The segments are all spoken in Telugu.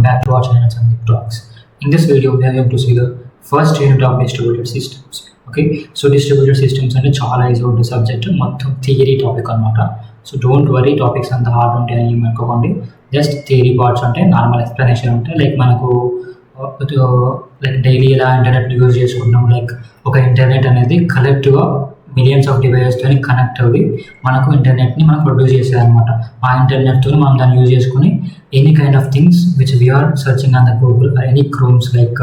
welcome back to our channel Sandeep Talks. In this video, we are going to see the first unit of distributed systems. Okay, so distributed systems and చాలా ఈజీ ఉంటుంది సబ్జెక్ట్, మొత్తం థియరీ టాపిక్ అనమాట. సో డోంట్ వరీ, టాపిక్స్ అంత హార్డ్ ఉంటాయి అని అనుకోకండి. జస్ట్ థియరీ పార్ట్స్ ఉంటాయి, నార్మల్ ఎక్స్ప్లెనేషన్ ఉంటాయి. లైక్ మనకు లైక్ డైలీ ఎలా ఇంటర్నెట్ యూజ్ చేసుకుంటున్నాం, లైక్ ఒక ఇంటర్నెట్ అనేది కలెక్టివ్గా మిలియన్స్ ఆఫ్ డివైజెస్తో కనెక్ట్ అవ్వి మనకు ఇంటర్నెట్ని మనం ప్రొడ్యూస్ చేసేది అనమాట. ఆ ఇంటర్నెట్తో మనం దాన్ని యూజ్ చేసుకుని any kind of things which we are searching on the Google or any Chromes, like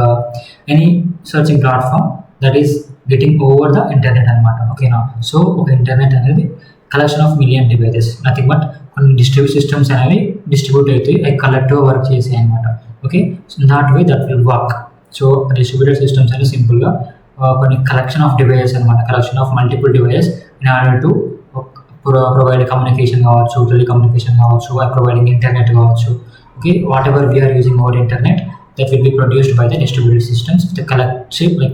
any searching platform that is getting over the internet అనమాట. ఓకేనా, సో ఒక ఇంటర్నెట్ అనేది collection of million devices, nothing but కొన్ని డిస్ట్రిబ్యూట్ సిస్టమ్స్ అనేవి డిస్ట్రిబ్యూట్ అవుతాయి, అవి కలెక్టివ్గా వర్క్ చేసాయి అనమాట. Okay, so that way that will work. So distributed systems అనేది సింపుల్గా కొన్ని కలెక్షన్ ఆఫ్ డివైజెస్ అనమాట, collection of multiple devices in order to provide communication కావచ్చు, టెలికమ్యూనికేషన్ కావచ్చు, ప్రొవైడింగ్ ఇంటర్నెట్ కావచ్చు. Okay, whatever we are using our internet that will be produced by the distributed systems, the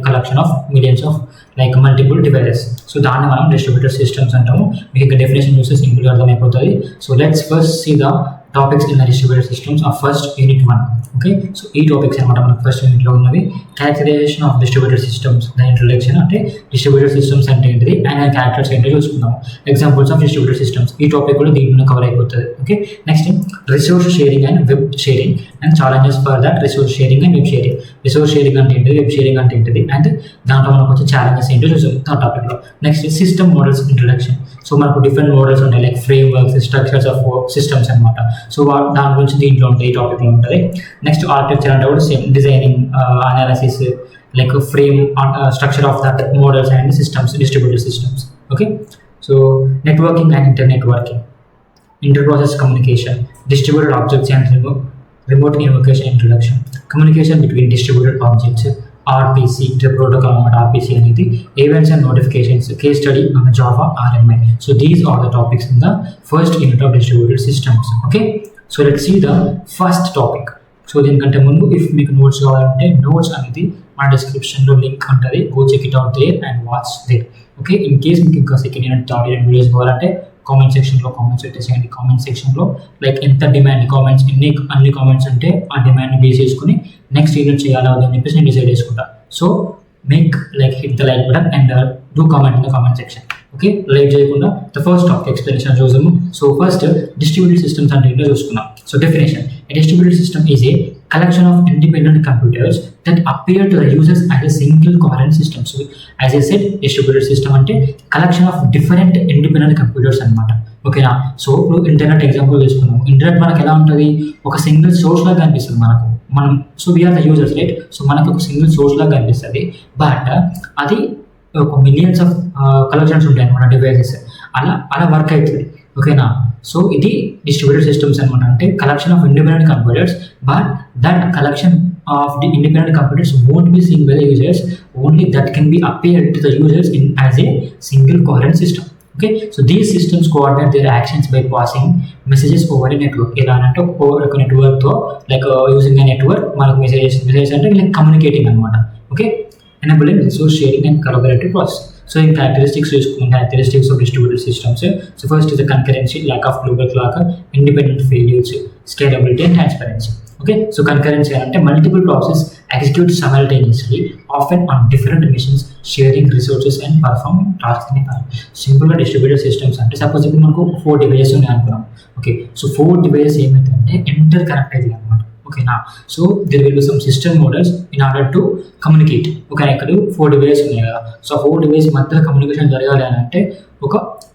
collection of millions of like multiple devices. So దాన్ని మనం distributed systems అంటాము. మీకు డెఫినేషన్ చూస్తే సింపుల్గా అర్థమైపోతుంది. So let's first see the topics in the distributed systems of first unit 1. Okay, so ఈ టాపిక్స్ అనమాట మనకు ఫస్ట్ యూనిట్లో ఉన్నవి. Characterisation of distributed systems, the introduction, అంటే డిస్ట్రిబ్యూటెడ్ సిస్టమ్స్ అంటే ఏంటిది అండ్ క్యారెక్టర్స్ ఏంటో చూసుకుందాము. ఎగ్జాంపుల్స్ ఆఫ్ డిస్ట్రిబ్యూటెడ్ సిస్టమ్స్, ఈ టాపిక్ కూడా దీంట్లో కవర్ అయిపోతుంది. Okay, next resource sharing and web sharing and challenges for that resource sharing and web sharing. Resource sharing అంటే ఏంటిది, వెబ్ షేరింగ్ అంటే ఏంటిది, అండ్ దాంట్లో మనకు వచ్చే ఛాలెంజెస్ ఏంటో చూసాం ఆ టాపిక్లో. Next system models introduction. So మనకు డిఫరెంట్ మోడల్స్ ఉంటాయి, like frame works, structures of systems అనమాట. సో దాని గురించి దీంట్లో ఉంటాయి, ఈ టాపిక్లో ఉంటుంది. నెక్స్ట్ ఆర్కిటెక్చర్ అంటే కూడా same, designing, analysis, like frame structure of that models and systems, distributed systems. Okay, so networking and internetworking, interprocess communication, distributed objects and remote invocation introduction, communication between distributed objects, RPC, the protocol about RPC అనేది, events and notifications, case study on Java RMI. So these are the topics in the first unit of distributed systems. Okay, so let's see the first topic. So దీనికంటే ముందు ఇఫ్ మీకు నోట్స్ కావాలంటే నోట్స్ అనేది మన డిస్క్రిప్షన్లో లింక్ ఉంటుంది, go check it out there and watch there. Okay, in case మీకు ఇంకా second unit third unit videos కావాలంటే కామెంట్ సెక్షన్లో కామెంట్స్ పెట్టేసేయండి. కామెంట్ సెక్షన్లో లైక్ ఎంత డిమాండ్ కామెంట్స్, అన్ని కామెంట్స్ అంటే ఆ డిమాండ్ని బేస్ చేసుకుని నెక్స్ట్ యూనిట్ చేయాలా అని చెప్పేసి నేను డిసైడ్ చేసుకుంటా. So make like hit the like button and do comment in the comment section. Okay, like చేయకుండా ద ఫస్ట్ టాపిక్ ఎక్స్ప్లెనేషన్ చూసాము. సో ఫస్ట్ డిస్ట్రిబ్యూటెడ్ సిస్టమ్స్ అంటే ఏంటో చూసుకున్నాం. So definition, a distributed system is a collection of independent computers that appear to the users as a single coherent system. So as I said, distributed system అంటే collection of different independent computers అనమాట. ఓకేనా, సో ఇప్పుడు ఇంటర్నెట్ ఎగ్జాంపుల్ తీసుకున్నాము. ఇంటర్నెట్ మనకు ఎలా ఉంటుంది, ఒక సింగిల్ సోర్స్ లాగా కనిపిస్తుంది మనకు, మనం so we are the users right. So మనకు ఒక సింగిల్ సోర్స్ లాగా కనిపిస్తుంది, బట్ అది ఒక మిలియన్స్ ఆఫ్ కలెక్షన్స్ ఉంటాయి అనమాట, డివైజెస్, అలా వర్క్ అవుతుంది. ఓకేనా, సో ఇది డిస్ట్రిబ్యూటెడ్ సిస్టమ్స్ అనమాట, అంటే collection of independent computers, but that collection of the independent computers won't be seen by the users, only that can be appeared to the users in as a single coherent system. Okay, so these systems coordinate their actions by passing messages over a network. ఎలా అంటే ఒక నెట్వర్క్తో లైక్ యూజింగ్ ఎ నెట్వర్క్ మనకు మెసేజెస్ అంటే లైక్ కమ్యూనికేటింగ్ అనమాట. Okay, enabling resource sharing and collaborative process. So in characteristics of distributed systems, so first is the concurrency, lack of global clock, independent failures, scalability and transparency. Okay, so concurrency అంటే multiple processes execute simultaneously, often on different machines, sharing resources and performing tasks in a parallel. సింపుల్గా డిస్ట్రిబ్యూటెడ్ సిస్టమ్స్ అంటే సపోజ్ ఇప్పుడు మనకు 4 డివైజెస్ ఉన్నాయి అనుకున్నాం. ఓకే, సో 4 డివైజెస్ ఏమైందంటే ఇంటర్ కనెక్ట్ అయ్యింది అనమాట. ఓకేనా, so there will be some system models in order to communicate. Okay, ఇక్కడ 4 డివైజెస్ ఉన్నాయి కదా, సో 4 డివైస్ మధ్యలో కమ్యూనికేషన్ జరగాలి అని అంటే ఒక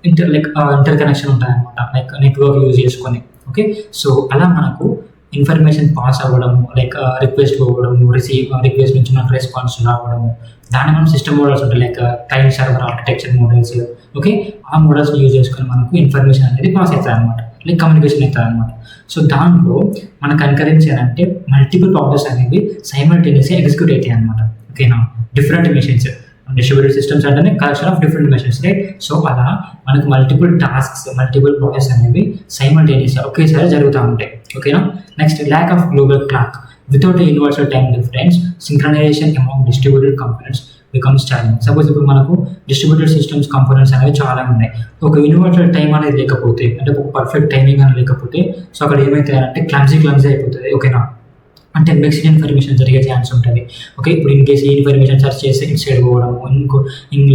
ఇంటర్ కనెక్షన్ ఉంటాయన్నమాట, లైక్ నెట్వర్క్ యూజ్ చేసుకొని. ఓకే, సో అలా మనకు ఇన్ఫర్మేషన్ పాస్ అవ్వడము, లైక్ రిక్వెస్ట్ పోవడము, రిక్వెస్ట్ నుంచి మనకు రెస్పాన్స్ రావడము, దాన్ని మనం సిస్టమ్ మోడల్స్ ఉంటాయి, like client server architecture models. Okay, ఆ మోడల్స్ని యూజ్ చేసుకొని మనకు ఇన్ఫర్మేషన్ అనేది పాస్ అవుతుంది అనమాట, లైక్ కమ్యూనికేషన్ అవుతుంది అనమాట. సో దాంట్లో మన కన్కరెన్సీ అంటే మల్టిపుల్ ప్రాసెస్ అనేవి సైమల్టేనియస్గా ఎగ్జిక్యూట్ అవుతాయి అనమాట. ఓకేనా, డిఫరెంట్ మెషిన్స్, డిస్ట్రిబ్యూటెడ్ సిస్టమ్స్ అంటేనే collection of different machines right. So అలా మనకు మల్టిపుల్ టాస్క్స్, మల్టిపుల్ ప్రాసెస్ అనేవి సైమల్టేనియస్గా ఒకేసారి జరుగుతూ ఉంటాయి. ఓకేనా, next lack of global clock, without universal time difference, synchronisation among distributed components becomes challenge. Suppose ఇప్పుడు మనకు డిస్ట్రిబ్యూటెడ్ సిస్టమ్స్ కంపోనెంట్స్ అనేవి చాలా ఉన్నాయి, ఒక యూనివర్సల్ టైం అనేది లేకపోతే, అంటే ఒక పర్ఫెక్ట్ టైమింగ్ అనేది లేకపోతే, సో అక్కడ ఏమవుతాయంటే క్లమ్జీ అయిపోతుంది. ఓకేనా, అంటే మిక్స్డ్ ఇన్ఫర్మేషన్ జరిగే ఛాన్స్ ఉంటుంది. ఓకే, ఇప్పుడు ఇన్ కేసు ఈ ఇన్ఫర్మేషన్ సెర్చ్ చేసి ఇటు సైడ్ పోవడము,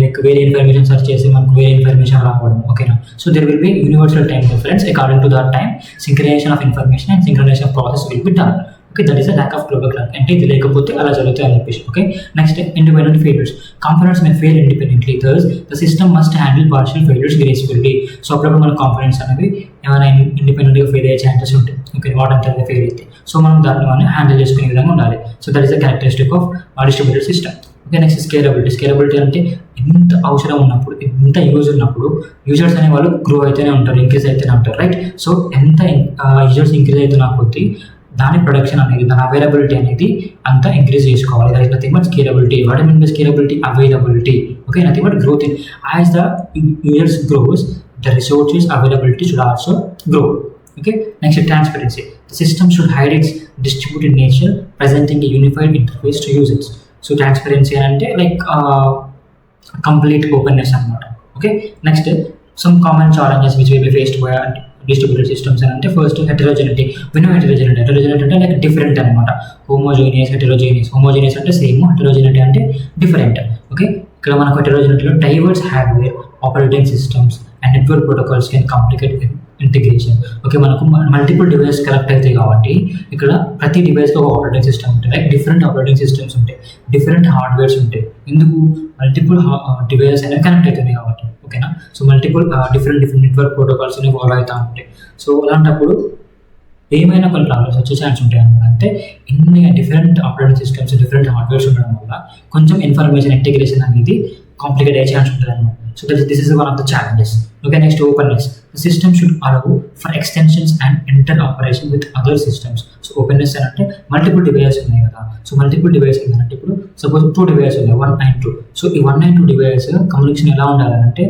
లైక్ వేరే ఇన్ఫర్మేషన్ సెర్చ్ చేసి మనకు వేరే ఇన్ఫర్మేషన్ రావడం. ఓకేనా, so there will be universal time difference according to that time synchronisation of information and synchronisation process will be done. Okay, that is a lack of global clock. అంటే ఇది లేకపోతే అలా జరుగుతాయి అని చెప్పేసి. Okay, next independent failures. Components may fail independently, Thurs the system must handle partial failures gracefully. So అప్పుడప్పుడు మన కాంపోనెంట్స్ అనేవి ఏమైనా ఇండిపెండెంట్గా ఫెయిల్ అయ్యే ఛాన్సెస్ ఉంటాయి. ఓకే, వాటంతా ఫెయిల్ అయితే సో మనం దాన్ని మనం హ్యాండిల్ చేసుకునే విధంగా ఉండాలి. So that is the characteristic of distributed system. Okay, next scalability. Scalability అంటే ఎంత అవసరం ఉన్నప్పుడు, ఎంత యూజ్ ఉన్నప్పుడు యూజర్స్ అనే వాళ్ళు గ్రో అయితేనే ఉంటారు, ఇంక్రీజ్ అయితేనే ఉంటారు, రైట్. సో ఎంత యూజర్స్ ఇంక్రీజ్ అవుతున్నా కొద్దీ దాని ప్రొడక్షన్ అనేది, దాని అవైలబిలిటీ అనేది అంతా ఇంక్రీజ్ చేసుకోవాలి. That is nothing but scalability. What I mean by scalability? Availability. Okay, nothing but growth in as the users gross the resources availability should also grow. Okay, next transparency. The system should hide its distributed nature, presenting a unified interface to users. So transparency ante like complete openness anamata. Okay, next some common challenges which will be faced by distributed systems ante first heterogeneity. We know heterogeneity ante like different anamata. Homogeneous, heterogeneous. Homogeneous ante same, heterogeneity ante different. Okay, ikkada manaku heterogeneity lo diverse hardware, operating systems and network protocols can complicate integration. Okay, మనకు మల్టిపుల్ డివైస్ కనెక్ట్ అవుతాయి కాబట్టి ఇక్కడ ప్రతి డివైస్లో ఒక ఆపరేటింగ్ సిస్టమ్ ఉంటుంది. లైక్ డిఫరెంట్ ఆపరేటింగ్ సిస్టమ్స్ ఉంటాయి, డిఫరెంట్ హార్డ్వేర్స్ ఉంటాయి. ఎందుకు? మల్టిపుల్ డివైసెస్ అనేవి కనెక్ట్ అవుతున్నాయి కాబట్టి. ఓకేనా, so multiple different network protocols అనేవి ఫాలో అవుతూ ఉంటాయి. సో అలాంటప్పుడు ఏమైనా కొన్ని ప్రాబ్లమ్స్ వచ్చే ఛాన్స్ ఉంటాయి అన్నమాట. అంటే ఇన్ని different operating systems, different hardwares ఉండడం వల్ల కొంచెం ఇన్ఫర్మేషన్ ఇంటిగ్రేషన్ అనేది కాంప్లికేట్ అయ్యే ఛాన్స్ ఉంటుంది అన్నమాట. So this is one of the challenges. Okay, next openness. The system should allow for extensions and interoperation with other systems. So openness అంటే మల్టిపుల్ డివైసెస్ ఉన్నాయి కదా. సో మల్టిపుల్ డివైస్ ఏంటంటే ఇప్పుడు సపోజ్ 2 డివైసెస్ ఉన్నాయి, 1 and 2. సో ఈ 1 and 2 డివైస్ కమ్యూనికేషన్ ఎలా ఉండాలంటే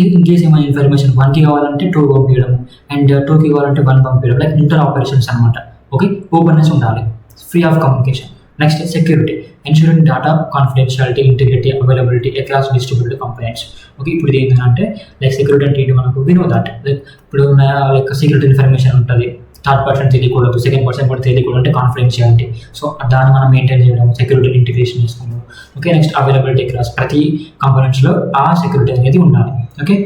ఇన్ కేస్ ఏమైనా ఇన్ఫర్మేషన్ 1కి కావాలంటే 2 పంపించడం అండ్ 2కి కావాలంటే 1 పంపించడం, లైక్ ఇంటర్ ఆపరేషన్స్ అనమాట. ఓకే, ఓపెన్నెస్ ఉండాలి, free of communication. Next security. ensuring data confidentiality, integrity, availability across distributed components. Okay, ఇప్పుడు ఇది ఏంటంటే లైక్ సెక్యూరిటీ అంటే ఏంటి మనకు వినో దట్ లైక్ ఇప్పుడు లైక్ సీక్రెట్ ఇన్ఫర్మేషన్ ఉంటుంది, థర్డ్ పర్సన్ తెలియకూడదు, సెకండ్ పర్సన్ కూడా తెలియకూడదు, అంటే కాన్ఫిడెన్షియాలిటీ. సో దాన్ని మనం మెయింటైన్ చేయడం, సెక్యూరిటీ ఇంటిగ్రేషన్ చేసుకున్నాం. ఓకే, నెక్స్ట్ అవైలబిలిటీ అక్రాస్ ప్రతి కంపోనెంట్స్లో ఆ సెక్యూరిటీ అనేది ఉండాలి. Okay,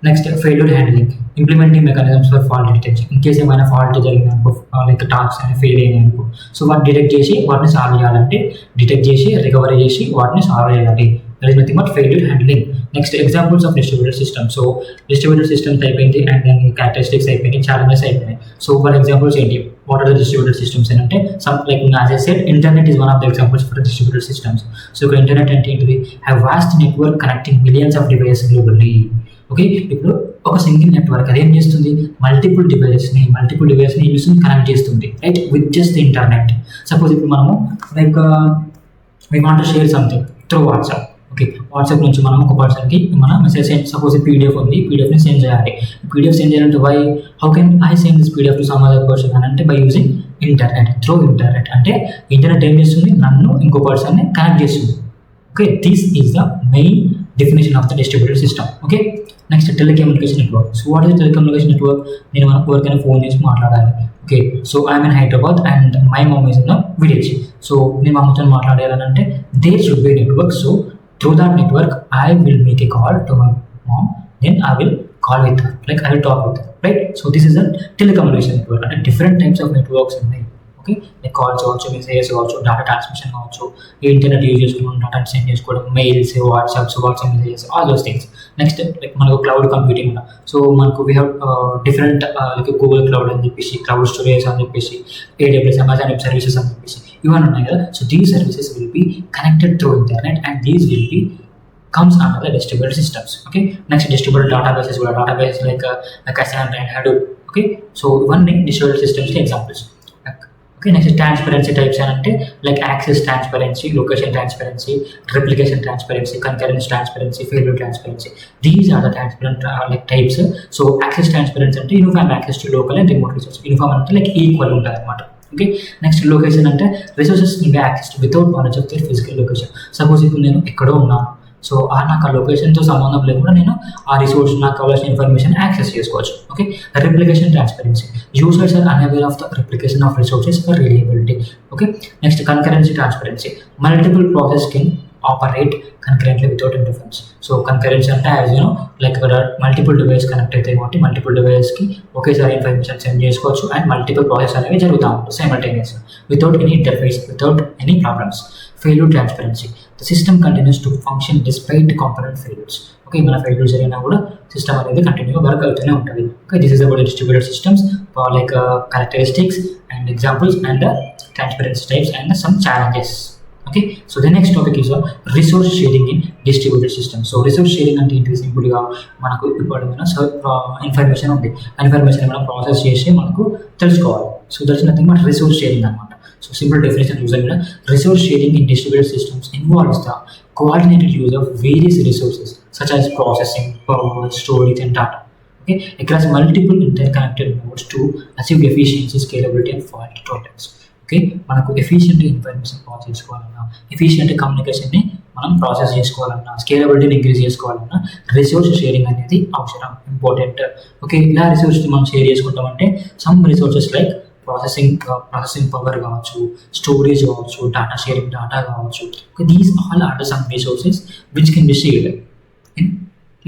next failure handling. Implementing mechanisms for fault detection. In case ఏమైనా ఫాల్ట్ జరిగింది అనుకో, లైక్ టాస్క్స్ అనేవి ఫెయిల్ అయినాయి అనుకో, సో వాటిని డిటెక్ట్ చేసి వాటిని సాల్వ్ చేయాలంటే డిటెక్ట్ చేసి రికవరీ చేసి వాటిని సాల్వ్ చేయాలి. That is nothing but failure handling. Next examples of distributed system. So distributed systems అయిపోయింది అండ్ దాని క్యారెక్టరిస్టిక్స్ అయిపోయినాయి, ఛాలెంజెస్ అయిపోయినాయి. సో ఫర్ ఎగ్జాంపుల్స్ ఏంటి? What are the distributed systems అంటే some like as I said internet is one of the examples for distributed systems. So ఇక్కడ ఇంటర్నెట్ అంటే ఏంటిది? Have vast network connecting millions of devices globally. Okay, ఇప్పుడు ఒక సింగిల్ నెట్వర్క్ అదేం చేస్తుంది? మల్టిపుల్ డివైసెస్ని కనెక్ట్ చేస్తుంది, right, with just the internet. Suppose ఇప్పుడు మనము like we want to share something through WhatsApp. Okay, WhatsApp నుంచి మనం ఒక పర్సన్కి మన మెసేజ్ సెండ్, సపోజ్ పీడిఎఫ్ ఉంది, పీడిఎఫ్ని సెండ్ చేయాలి. పీడిఎఫ్ సెండ్ చేయాలంటే how can I send this PDF to some other person అని అంటే by using internet, through internet. అంటే ఇంటర్నెట్ ఏం చేస్తుంది? నన్ను ఇంకో పర్సన్ని కనెక్ట్ చేస్తుంది. Okay, this is the main definition of the distributed system. Okay, next telecommunication network. So what is telecommunication network? నేను మన ఎవరికైనా ఫోన్ చేసి మాట్లాడాలి. Okay, so I'm in Hyderabad and my mum is in the village. So నేను మా అమ్మతో మాట్లాడాలని అంటే there should be network. So through that network I will make a call to my mom, then I will call with her, like I will talk with her, right. So this is the telecommunication network. అంటే డిఫరెంట్ టైప్స్ ఆఫ్ నెట్వర్క్స్ ఉన్నాయి. ఓకే, లైక్ కాల్స్ కావచ్చు, మెసేజెస్ కావచ్చు, డేటా ట్రాన్స్మిషన్ కావచ్చు, ఇంటర్నెట్ యూజ్ చేసుకుని డేటా సెండ్ చేసుకోవడం, mails, WhatsApp messages, all those things. Next like మనకు క్లౌడ్ కంప్యూటింగ్ ఉన్న, సో మనకు we have different like Google cloud అని చెప్పేసి, క్లౌడ్ స్టోరేజ్ అని చెప్పేసి, AWS, అమెజాన్ వెబ్ సర్వీసెస్ అని చెప్పేసి ఇవన్నీ ఉన్నాయి కదా. So these services will be connected through internet and these will be comes under the distributed systems. Okay, next distributed databases కూడా, database like Cassandra and Hadoop. Okay, so ఇవన్నీ distributed systems కి examples. Okay, next transparency types అంటే like access transparency, location transparency, replication transparency, concurrence transparency, failure transparency. These are the transparent like types. So access transparency అంటే uniform access to local and remote resources. Uniform అంటే like equal ఉంటుంది అన్నమాట. ఓకే, నెక్స్ట్ లొకేషన్ అంటే resources can be accessed without knowledge of their physical location. Suppose ఇప్పుడు నేను ఎక్కడో ఉన్నాను, సో నాకు ఆ లొకేషన్తో సంబంధం లేకుండా నేను ఆ రిసోర్స్ నాకు కావాల్సిన ఇన్ఫర్మేషన్ యాక్సెస్ చేసుకోవచ్చు. Okay, replication transparency, users are unaware of the replication of resources for reliability. Okay, next concurrency transparency, multiple process can operate concurrently without interference. So concurrency అంటే యాజ్ యూనో లైక్ ఇక్కడ మల్టిపుల్ డివైస్ కనెక్ట్ అవుతాయి కాబట్టి మల్టిపుల్ డివైస్కి ఒకేసారి ఇన్ఫర్మేషన్ సెండ్ చేసుకోవచ్చు అండ్ మల్టిపుల్ ప్రాసెస్ అనేవి జరుగుతూ ఉంటాయి సైమల్టేనియస్గా without any interface, without any problems. Failure transparency, the system continues to function despite component failures. Okay, మన ఫెయిల్యూర్స్ అయినా కూడా సిస్టమ్ అనేది కంటిన్యూగా వర్క్ అవుతూనే ఉంటుంది. Okay, this is about distributed systems like characteristics and examples and the transparency types and some challenges. Okay, so the next topic is resource sharing in distributed systems. So resource sharing అంటే ఏంటి? సింపుల్గా మనకు ఇప్పుడైనా ఇన్ఫర్మేషన్ ఉంది, ఇన్ఫర్మేషన్ మనం ప్రాసెస్ చేసి మనకు తెలుసుకోవాలి. So that's nothing but resource sharing అనమాట. సో సింపుల్ డెఫినేషన్ చూసాం. Resource sharing in distributed systems involves the coordinated use of various resources such as processing, power, storage and data, okay, across multiple interconnected nodes to achieve efficiency, scalability and fault tolerance. Okay, మనకు ఎఫిషియెంట్ ఇన్ఫర్మేషన్ పాస్ చేసుకోవాలన్నా, ఎఫిషియెంట్ కమ్యూనికేషన్ని మనం ప్రాసెస్ చేసుకోవాలన్నా, స్కేలబిలిటీని ఇంక్రీజ్ చేసుకోవాలన్నా రిసోర్స్ షేరింగ్ అనేది అవసరం, ఇంపార్టెంట్. ఓకే, ఇలా రిసోర్స్ని మనం షేర్ చేసుకుంటామంటే some resources like processing power కావచ్చు, స్టోరేజ్ కావచ్చు, డేటా షేరింగ్ డేటా కావచ్చు. Okay, these all are some resources which can be shared in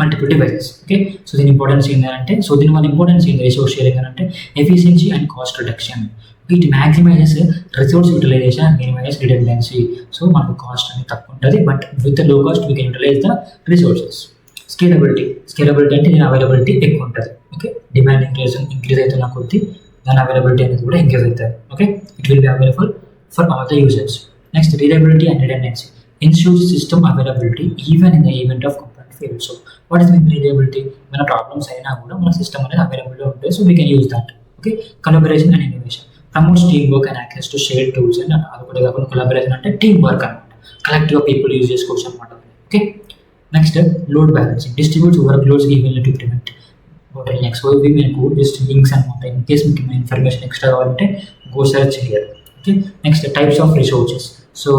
multiple devices. Okay, so దీని ఇంపార్టెన్స్ ఏంటంటే, సో దీని వల్ల ఇంపార్టెన్స్ ఏంటి రిసోర్స్ షేరింగ్ అని అంటే efficiency and cost reduction. It maximises resource utilisation and minimises redundancy. So మనకు కాస్ట్ అనేది తక్కువ ఉంటుంది but with low cost we can utilise the resources. Scalability అంటే దీని అవైలబిలిటీ ఎక్కువ ఉంటుంది. ఓకే, డిమాండ్ ఇంక్రీజ్ అవుతున్న కొద్దీ దాని అవైలబిలిటీ అనేది కూడా ఇంక్రీజ్ అవుతుంది. Okay, it will be available for all the users. Next reliability and redundancy, ensures system availability even in the event of component failure. So what is mean reliability? మన ప్రాబ్లమ్స్ అయినా కూడా మన సిస్టమ్ అనేది అవైలబుల్గా ఉంటుంది. So we can use that. Okay, collaboration and innovation, promotes team work and access to share tools and అది కూడా కాకుండా కొలాబరేషన్ అంటే టీమ్ వర్క్ అనమాట, కలెక్టివ్గా పీపుల్ యూజ్ చేసుకోవచ్చు అనమాట. Okay, next load balancing, distributes work loads evenly to prevent bottlenecks. ఇవి మీకు జస్ట్ లింక్స్ అనమాట. ఇన్ కేస్ మీకు ఇన్ఫర్మేషన్ ఎక్స్ట్రా కావాలంటే గో సర్చ్ చేయాలి. Okay, next types of resources. So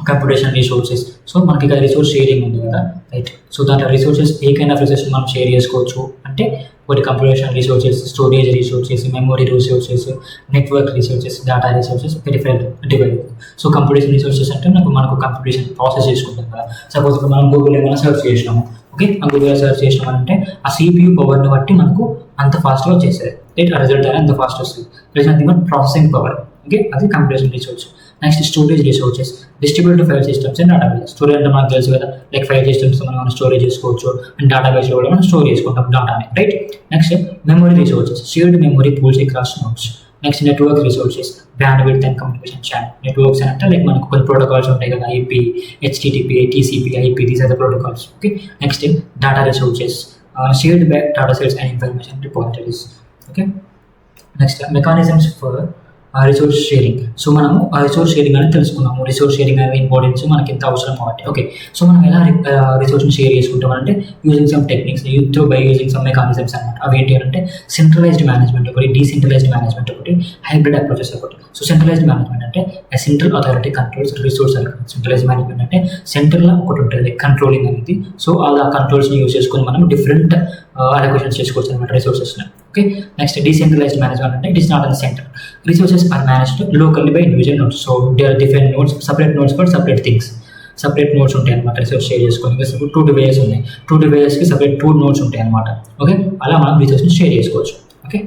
computation resources. So మనకి ఇక్కడ రిసోర్స్ షేరింగ్ ఉంది కదా, రైట్. సో దాంట్లో రిసోర్సెస్ ఏ కైండ్ ఆఫ్ రిసోర్సెస్ మనం షేర్ చేసుకోవచ్చు అంటే ఒకటి computation resources, storage resources, memory resources, network resources, data resources, peripheral device. So computation resources అంటే మనకు కంప్యూటేషన్ ప్రాసెస్ చేసుకుంటాం కదా. సపోజ్ ఇప్పుడు మనం గూగుల్ ఏమైనా సర్చ్ చేసినాము. ఓకే, ఆ గూగుల్లో సర్చ్ చేసినామంటే ఆ CPU పవర్ని బట్టి మనకు అంత ఫాస్ట్గా వచ్చేస్తుంది, రైట్. ఆ రిజల్ట్ అనేది అంత ఫాస్ట్ వస్తుంది. Plus nothing but processing power. Okay, అది computation resource. Next storage resources, distributed file systems and database. Storage అంటే మనకు తెలుసు కదా, లైక్ ఫైల్ సిస్టమ్స్ మనం స్టోరేజ్ చేసుకోవచ్చు అండ్ డేటాబేస్లో కూడా మనం స్టోర్ చేసుకుంటాం డేటాని, right. Next memory resources, shared memory pools across nodes. Next network resources, bandwidth and communication channel. Networks అంటే లైక్ మనకు కొన్ని ప్రోటోకాల్స్ ఉంటాయి కదా, IP, HTTP, TCP, IP, these are the protocols. Okay, next data resources, shared data sets and information repositories. Okay, next mechanisms for resource sharing. So మనము ఆ రిసోర్స్ షేరింగ్ అనేది తెలుసుకున్నాము. రిసోర్స్ షేరింగ్ అనేది ఇంపార్టెన్స్ మనకి ఎంత అవసరం కాబట్టి. ఓకే, సో మనం ఎలా రిసోర్స్ని షేర్ చేసుకుంటామంటే using some techniques, by using some mechanisms అనమాట. అవి ఏంటి అంటే సెంట్రలైజ్డ్ మేనేజ్మెంట్ ఒకటి, డీసెంట్రలైజ్డ్ మేనేజ్మెంట్ ఒకటి, హైబ్రిడ్ అప్రోచెస్ ఒకటి. సో సెంట్రలైజ్డ్ మేనేజ్మెంట్ అంటే central authority controls resource. Centralised management అంటే సెంట్రల్లో ఒకటి ఉంటుంది కంట్రోలింగ్ అనేది. సో ఆ కంట్రోల్స్ని యూజ్ చేసుకొని మనం డిఫరెంట్ అలొకేషన్స్ చేసుకోవచ్చు అనమాట రిసోర్సెస్ని. ఓకే, నెక్స్ట్ డీసెంట్రలైజ్డ్ మేనేజ్మెంట్ అంటే it is not an centre. Resources are managed locally by individual nodes. So they are different nodes, separate nodes for separate things. Separate nodes ఉంటాయి అనమాట రిసోర్స్ షేర్ చేసుకొని. ఇప్పుడు 2 డివైజెస్ ఉన్నాయి, 2 డివైజెస్కి సపరేట్ 2 నోట్స్ ఉంటాయి అనమాట. ఓకే, అలా మనం రిసోర్స్ని షేర్ చేసుకోవచ్చు. ఓకే,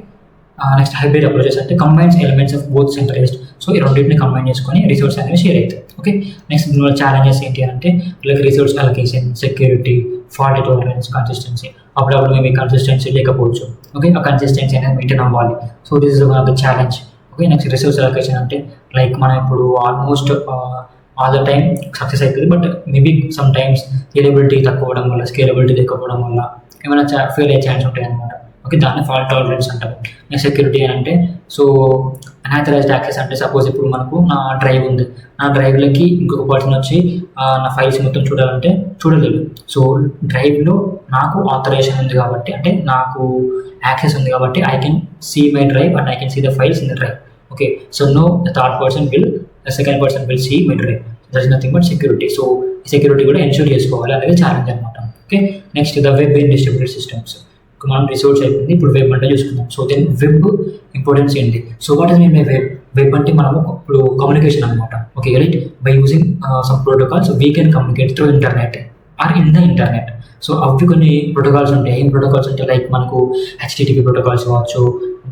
నెక్స్ట్ హైబ్రిడ్ అప్రోచెస్ అంటే combines elements of both centralised. So ఈ రెండింటిని కంబైన్ చేసుకొని రిసోర్స్ అనేవి షేర్ అవుతాయి. ఓకే, నెక్స్ట్ దీనివల్ల ఛాలెంజెస్ ఏంటి అంటే like resource allocation, security, fault tolerance, consistency. అప్పుడప్పుడు మేము కన్సిస్టెన్సీ లేకపోవచ్చు. ఓకే, ఆ కన్సిస్టెన్సీ అనేది మెయింటైన్ అవ్వాలి. So this is one of the challenge. Okay, next resource allocation అంటే లైక్ మనం ఇప్పుడు almost all the time success అవుతుంది but maybe some times scalability తక్కువ అవ్వడం వల్ల, స్కేలబిలిటీ లేకపోవడం వల్ల ఏమైనా ఫెయిల్ అయ్యే ఛాన్స్ ఉంటాయి అనమాట. ఓకే, దాన్ని ఫాల్ట్ టాలరెన్స్ అంటారు. నెక్స్ట్ సెక్యూరిటీ అని అంటే సో అన్ఆథరైజ్డ్ యాక్సెస్ అంటే సపోజ్ ఇప్పుడు మనకు నా డ్రైవ్ ఉంది, నా డ్రైవ్లోకి ఇంకొక పర్సన్ వచ్చి నా ఫైల్స్ మొత్తం చూడాలంటే చూడలేదు. సో డ్రైవ్లో నాకు ఆథరైజేషన్ ఉంది కాబట్టి, అంటే నాకు యాక్సెస్ ఉంది కాబట్టి I can see my drive and I can see the files in the drive. Okay, so no, the third person will, the second person will see my drive. There is nothing but security. So security కూడా ఎన్షూర్ చేసుకోవాలి, అనేది ఛాలెంజ్ అనమాట. Okay, next the web and distributed systems. మనం రిసోర్స్ అయిపోయింది, ఇప్పుడు వెబ్ అంటే చూసుకుందాం. సో దెన్ వెబ్ ఇంపార్టెన్స్ ఏంటి? So what is mean by web? Web అంటే మనము ఇప్పుడు కమ్యూనికేషన్ అనమాట. Okay right, by using some protocols we can communicate through internet or in the internet. So అవి కొన్ని ప్రోటోకాల్స్ ఉంటాయి. ఏం ప్రోటోకాల్స్ అంటే లైక్ మనకు హెచ్టిటిపి ప్రోటోకాల్స్ కావచ్చు,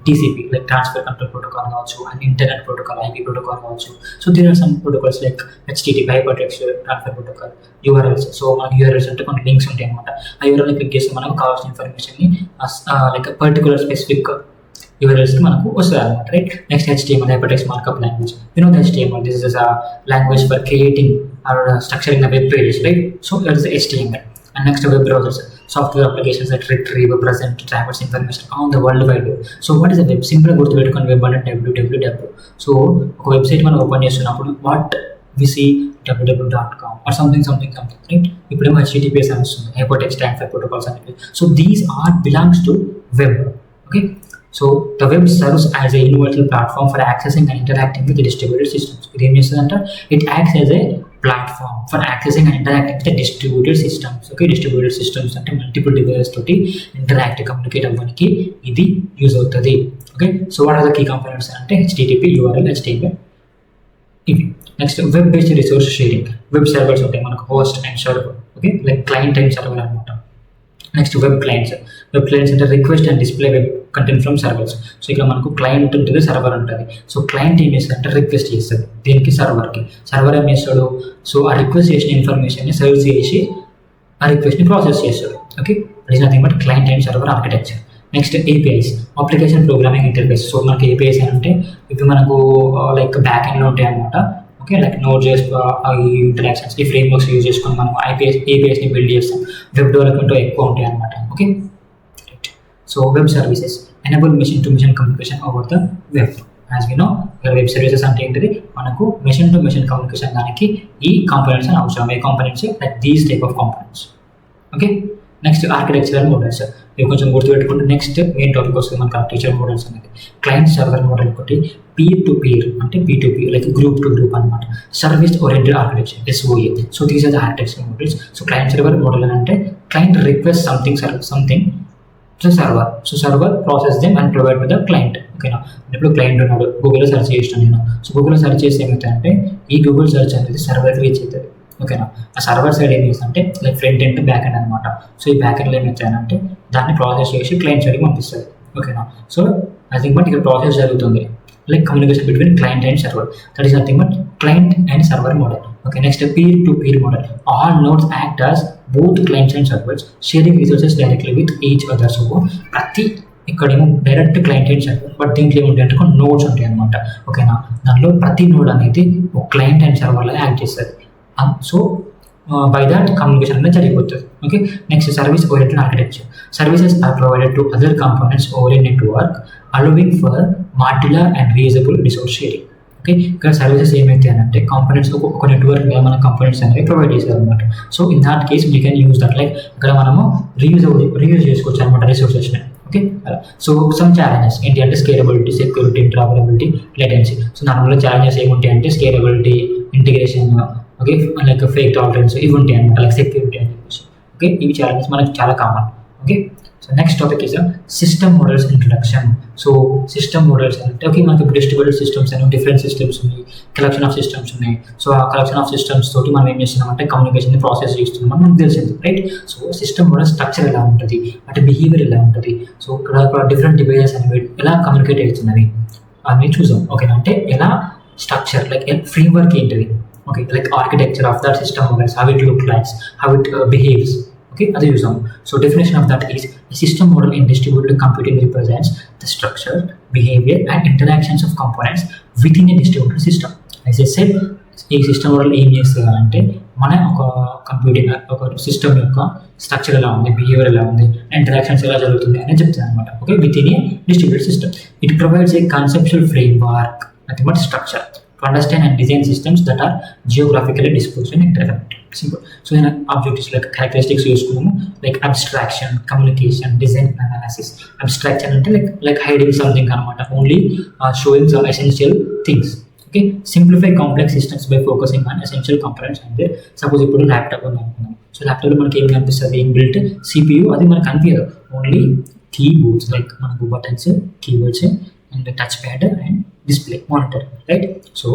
TCP like transfer control protocol కావచ్చు, and internet protocol IP protocol కావచ్చు. So there are some protocols like HTTP hypertext transfer protocol, URLs. So మనకి యూఆర్ఎల్స్ అంటే కొన్ని లింక్స్ ఉంటాయి అనమాట. ఆ యూఆర్ఎల్ని క్లిక్ చేస్తే మనకు కావాల్సిన ఇన్ఫర్మేషన్ని లైక్ పర్టికులర్ స్పెసిఫిక్ యూఆర్ఎల్స్కి మనకు వస్తుంది అనమాట. Right, next HTML hypertext markup language. The HTML, this is a language for creating or structuring the web pages, right? So that is HTML. And next web browsers, software applications that retrieve, present, transfer information on the world wide web. So what is a web? Simple గా గుర్తుపెట్టుకోండి, వెబ్ అంటే www. సో ఒక వెబ్సైట్ మనం ఓపెన్ చేస్తున్నప్పుడు what we see www.com or something, right? ఇప్పుడేమో HTTPS అని వస్తుంది, హైపర్టెక్స్ట్ ట్రాన్స్ఫర్ ప్రోటోకాల్స్ అని. So these are belongs to web. Okay, so the web serves as a universal platform for accessing and interacting with distributed systems. ఇది ఏం చేస్తుందంటే it acts as a platform for accessing and interacting with distributed systems. Okay, distributed systems అంటే మల్టిపుల్ డివైసెస్ తోటి ఇంటరాక్ట్ కమ్యూనికేట్ అవ్వడానికి ఇది యూజ్ అవుతుంది. Okay, so what are the key components అంటే HTTP, URL, HTML ఇవి. Next web based resource sharing. Web servers ఉంటాయి మనకు, host and server. Okay, like client and server అనమాట. Next web clients. Web clients అంటే request and display web content from servers. So ఇక్కడ మనకు క్లయింట్ ఉంటుంది, సర్వర్ ఉంటుంది. సో క్లయింట్ ఏం చేస్తాడంటే రిక్వెస్ట్ చేస్తాడు దీనికి, సర్వర్కి. సర్వర్ ఏం చేస్తాడు? సో ఆ రిక్వెస్ట్ చేసిన ఇన్ఫర్మేషన్ని సర్వ్ చేసి ఆ రిక్వెస్ట్ని ప్రాసెస్ చేస్తాడు. Okay, that is nothing but client and server architecture. Next APIs, application programming interface. So మనకి APIs అంటే ఇవి మనకు లైక్ బ్యాక్ ఎండ్లో ఉంటాయి అనమాట. ఓకే, లైక్ Node.js ఇంటరాక్షన్స్, ఈ ఫ్రేమ్వర్క్స్ యూజ్ చేసుకొని మనం APIsని బిల్డ్ చేస్తాం. వెబ్ డెవలప్మెంట్ ఎక్కువ ఉంటాయి అనమాట. Okay, so web services enable machine to machine communication over the web. As we know, web services అంటే ఏంటిది? మనకు మెషిన్ టు మెషిన్ కమ్యూనికేషన్ దానికి ఈ కాంపోనెంట్స్ అని అవసరం. ఏ components? Like these type of components. Okay, next architectural models. ఇవి కొంచెం గుర్తుపెట్టుకుంటే నెక్స్ట్ మెయిన్ టాపిక్ వస్తుంది మనకు ఆర్కిటెక్చర్ మోడల్స్ అనేది. క్లయింట్ సర్వర్ మోడల్ ఒకటి, పీర్ టు పీర్ అంటే P2P like group to group అనమాట. Service oriented architecture SOA. So these are the architecture models. So client server model అంటే client request something so server. So server process them and provide to the client. ఓకేనా, ఇప్పుడు క్లయింట్ ఉన్నాడు, గూగుల్లో సెర్చ్ చేసినాను నేను. సో గూగుల్లో సెర్చ్ చేసి ఏమవుతుందంటే ఈ గూగుల్ సెర్చ్ అనేది సర్వర్కి రీచ్ అవుతుంది. ఓకేనా, ఆ సర్వర్ సైడ్ ఏం చేస్తుందంటే like front end back end అనమాట. సో ఈ బ్యాక్ ఎండ్లో ఏం చేస్తానంటే దాన్ని ప్రాసెస్ చేసి క్లయింట్ సైడ్కి పంపిస్తుంది. ఓకేనా, సో నథింగ్ బట్ ఇక్కడ ప్రాసెస్ జరుగుతుంది like communication between client and server. That is nothing but client and server model. Okay, next peer to peer model. All nodes act as both clients and servers sharing resources directly with each other. So ప్రతి ఇక్కడేమో direct client and server, but దీంట్లో ఏముంటాయి అంటే కొన్ని నోడ్స్ ఉంటాయి అనమాట. ఓకేనా, దానిలో ప్రతి నోడ్ అనేది ఒక క్లయింట్ అండ్ సర్వర్లో యాక్ట్ చేస్తుంది. సో బై దాట్ కమ్యూనికేషన్ అనేది జరిగిపోతుంది. Okay, next service oriented architecture. Services are provided to other components over a network allowing for modular and reusable resource sharing. Okay, ఇక్కడ సర్వీసెస్ ఏమైతే అంటే కాంపోనెంట్స్ ఒక నెట్వర్క్ మీద మన కాంపోనెంట్స్ అనేవి ప్రొవైడ్ చేశారు అనమాట. So in that case we can use that like ఇక్కడ మనము రీయూజ్ చేసుకోవచ్చు అనమాట రిసోర్సెస్ని. ఓకే, సో సమ్ ఛాలెంజెస్ ఏంటి అంటే స్కేలబిలిటీ, సెక్యూరిటీ, ఇంటరాపరబిలిటీ, లేటెన్సీ. సో దానివల్ల ఛాలెంజెస్ ఏముంటాయి అంటే scalability, integration, okay, like fake tolerance ఇవి ఉంటాయి అనమాట, లైక్ సెక్యూరిటీ అని చెప్పేసి. ఓకే, ఇవి ఛాలెంజెస్ మనకు చాలా common. Okay, so next topic is system models introduction. So system models అంటే ఓకే, మనకి ఇప్పుడు డిస్ట్రిబ్యూటెడ్ సిస్టమ్స్ అని డిఫరెంట్ సిస్టమ్స్ ఉన్నాయి, కలెక్షన్ ఆఫ్ సిస్టమ్స్ ఉన్నాయి. సో ఆ కలెక్షన్ ఆఫ్ సిస్టమ్స్ తోటి మనం ఏం చేస్తున్నామంటే కమ్యూనికేషన్ ప్రాసెస్ చేస్తున్నాం అని మనకు తెలిసింది, right? So system model structure ఎలా ఉంటుంది అంటే బిహేవియర్ ఎలా ఉంటుంది, సో ఇక్కడ డిఫరెంట్ డివైజెస్ అనేవి ఎలా కమ్యూనికేట్ అవుతున్నవి అని చూసాం. ఓకేనా, అంటే ఎలా స్ట్రక్చర్ లైక్ ఫ్రేమ్వర్క్ ఏంటిది, okay, like architecture of that system models, how it look likes, how it behaves. Okay, అది చూసాం. So definition of that is system model in distributed computing represents the structure, behaviour and interactions of components with in a distributed system. As a said, ఈ సిస్టమ్ మోడల్ ఏం చేస్తుంది అంటే మన ఒక కంప్యూటింగ్ ఒక సిస్టమ్ యొక్క స్ట్రక్చర్ ఎలా ఉంది, బిహేవియర్ ఎలా ఉంది, ఇంటరాక్షన్స్ ఎలా జరుగుతుంది అని చెప్తుంది అనమాట. Okay, with in a distributed system it provides A conceptual framework, nothing but structure to understand and design systems that are geographically dispersed and interconnected. Simple. So in objectives like characteristics used like abstraction, communication, design and analysis. Abstraction అంటే like hiding something అనమాట, only showing some essential things. Okay, okay, simplify complex systems by focusing on essential components and suppose ఇప్పుడు ల్యాప్టాప్ ఉంది అనుకున్నాం. సో ల్యాప్టాప్లో మనకి ఏం కనిపిస్తుంది, ఇన్బిల్ట్ CPU, అది మనకు కనిపించదు, ఓన్లీ కీబోర్డ్స్ లైక్ మనకు buttons, keyboards and touch pad and display monitor, right. So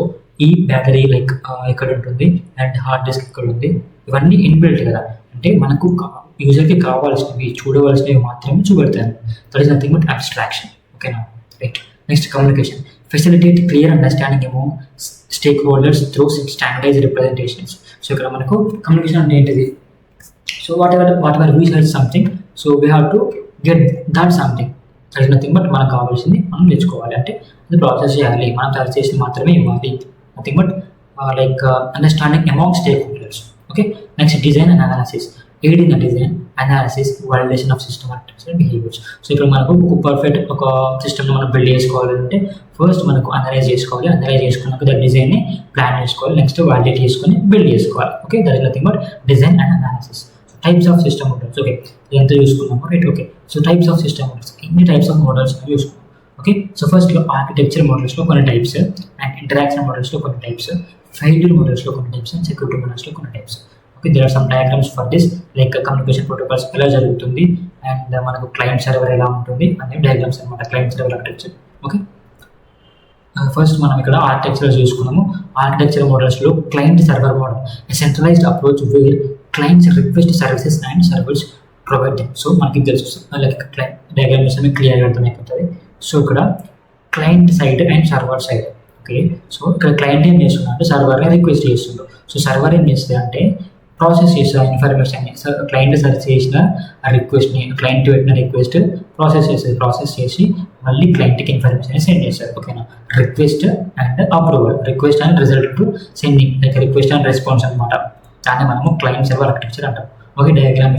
ఈ బ్యాటరీ లైక్ ఇక్కడ ఉంటుంది అండ్ హార్డ్ డిస్క్ ఇక్కడ ఉంది, ఇవన్నీ ఇన్బిల్ట్ కదా, అంటే మనకు యూజర్కి కావాల్సినవి చూడవలసినవి మాత్రమే చూపెడతాను. That is nothing but abstraction. ఓకేనా, right. Next communication, facilitate clear understanding among stakeholders through standardise representations. So ఇక్కడ మనకు కమ్యూనికేషన్ అంటే ఏంటిది, so whatever we search something, so we have to get that something. That is nothing but మనకు కావాల్సింది మనం నేర్చుకోవాలి, అంటే అది ప్రాసెస్ చేయాలి, మనం సెర్చ్ చేసి మాత్రమే ఇవ్వాలి. Nothing but like understanding among stake holders. Okay, next design and analysis, aid in the design analysis validation of system architecture and behaviours. So ఇక్కడ మనకు ఒక పర్ఫెక్ట్ ఒక సిస్టమ్ని మనం బిల్డ్ చేసుకోవాలంటే ఫస్ట్ మనకు అనలైజ్ చేసుకోవాలి, అనలైజ్ చేసుకున్నాక దాని డిజైన్ని ప్లాన్ చేసుకోవాలి, నెక్స్ట్ వాలిడేట్ చేసుకొని బిల్డ్ చేసుకోవాలి. Okay, that is nothing but design and analysis. Types of system models, okay ఇదంతా చూసుకున్నాము, right. Okay, so types of system models, ఎన్ని టైప్స్ ఆఫ్ మోడల్స్ అనేవి చూసుకున్నాం. ఓకే, సో ఫస్ట్లో ఆర్కిటెక్చర్ మోడల్స్లో కొన్ని టైప్స్, అండ్ ఇంటరాక్షన్ మోడల్స్లో కొన్ని టైప్స్, ఫెయిల్యూర్ మోడల్స్లో కొన్ని టైప్స్, అండ్ సెక్యూరిటీ మోడల్స్లో కొన్ని types. Okay, there are some diagrams for this, like communication protocols ఎలా జరుగుతుంది అండ్ మనకు క్లయింట్ సర్వర్ ఎలా ఉంటుంది అనే డయాగ్రామ్స్ అనమాట, client server architecture. Okay, first మనం ఇక్కడ ఆర్కిటెక్చర్ చూసుకున్నాము. ఆర్కిటెక్చర్ మోడల్స్లో client server model, centralised approach where clients request services and servers provide them. So మనకి తెలుసు లైక్ క్లయింట్ డయాగ్రామ్ చూస్తే క్లియర్గా అర్థమైపోతుంది. సో ఇక్కడ client side and server side. Okay, so ఇక్కడ క్లయింట్ ఏం చేస్తున్నా అంటే సర్వర్ని రిక్వెస్ట్ చేస్తుండ్రు. సో సర్వర్ ఏం చేస్తుంది అంటే ప్రాసెస్ చేసిన ఇన్ఫర్మేషన్, క్లయింట్ సెర్చ్ చేసిన ఆ రిక్వెస్ట్ని, క్లయింట్ పెట్టిన రిక్వెస్ట్ ప్రాసెస్ చేస్తుంది, ప్రాసెస్ చేసి మళ్ళీ క్లయింట్కి ఇన్ఫర్మేషన్ సెండ్ చేస్తారు. ఓకేనా, request and approval, request and result to sending, like request and response అనమాట. దాన్ని మనము క్లయింట్ సర్వర్ ఆర్కిటెక్చర్ అంటాం. ఓకే, డయాగ్రామ్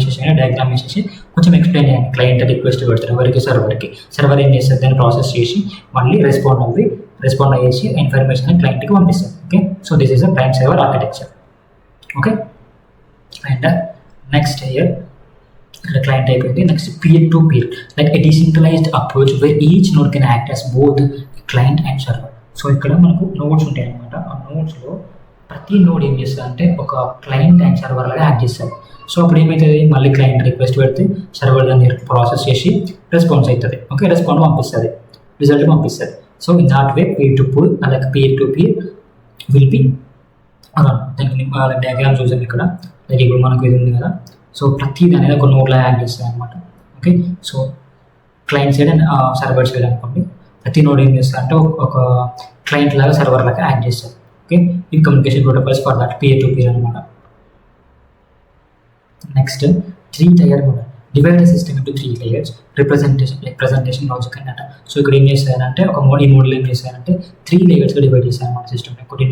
వేసేసి కొంచెం ఎక్స్ప్లెయిన్ చేయండి. క్లయింట్ రిక్వెస్ట్ పెడతారు ఎవరికి, సర్వర్కి, సర్వర్ ఏం చేస్తుంది దాన్ని ప్రాసెస్ చేసి మళ్ళీ రెస్పాండ్ అయ్యేసి ఇన్ఫర్మేషన్ క్లయింట్కి పంపిస్తారు. Okay, so this is a client server architecture. Okay, and next year ఇక్కడ క్లయింట్ అయిపోయింది. Next peer to peer, like a decentralised approach where each node can act as both client and server. So ఇక్కడ మనకు నోడ్స్ ఉంటాయి అనమాట. ఆ నోడ్స్లో ప్రతి నోడ్ ఏం చేస్తుంది అంటే ఒక క్లయింట్ అండ్ సర్వర్ లాగా యాక్ట్ చేస్తుంది. సో అప్పుడు ఏమవుతుంది, మళ్ళీ క్లయింట్ రిక్వెస్ట్ పెడితే సర్వర్ దాన్ని ప్రాసెస్ చేసి రెస్పాన్స్ అవుతుంది. ఓకే, రెస్పాన్స్ పంపిస్తుంది, రిజల్ట్ పంపిస్తుంది. So in that way peer to peer will be దానికి డయాగ్రామ్ చూసాం ఇక్కడ. లైక్ ఇప్పుడు మనకు ఇది ఉంది కదా, సో ప్రతిది అనేది ఒక నోడ్లా యాడ్ చేస్తుంది అనమాట. Okay, so client side and server side అనుకోండి, ప్రతి నోడ్ ఏం చేస్తుంది అంటే ఒక క్లయింట్ లాగా సర్వర్ లాగా యాడ్ చేస్తుంది. ఓకే, ఈ communication protocols for that peer to peer అనమాట. Next 3-tier model, divide the system into 3 layers, representation like presentation, logic and data. So ఇక్కడ ఏం చేస్తారంటే ఒక ఈ మోడల్ ఏం చేస్తారంటే 3 layers డివైడ్ చేశారు అనమాట సిస్టమ్. ఒకటి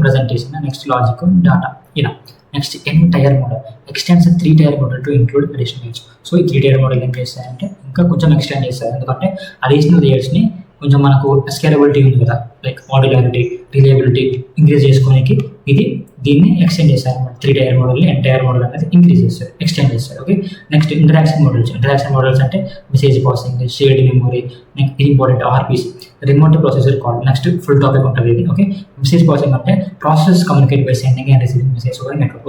ప్రజెంటేషన్, నెక్స్ట్ లాజిక్, డేటా, ఇలా. Next n-tier model, extends 3-tier model to include additional layers. So ఈ 3-tier మోడల్ ఏం చేస్తారంటే ఇంకా కొంచెం ఎక్స్టెండ్ చేస్తారు, ఎందుకంటే అడిషనల్ లేయర్స్ని కొంచెం మనకు స్కేలబిలిటీ ఉంది కదా, లైక్ మాడ్యులారిటీ, రిలయబిలిటీ ఇంక్రీజ్ చేసుకోనికి దీన్ని ఎక్స్టెండ్ చేస్తారు అనమాట. 3-tier మోడల్ని n-tier మోడల్ అనేది ఇంక్రీజ్ చేస్తారు, ఎక్స్టెండ్ చేస్తారు. ఓకే, నెక్స్ట్ ఇంటరాక్షన్ మోడల్స్ అంటే message passing, shared memory, next important RPC, remote processor call. Next full topic ఉంటుంది ఇది. ఓకే, మెసేజ్ పాసింగ్ అంటే process communicate by sending and receiving message.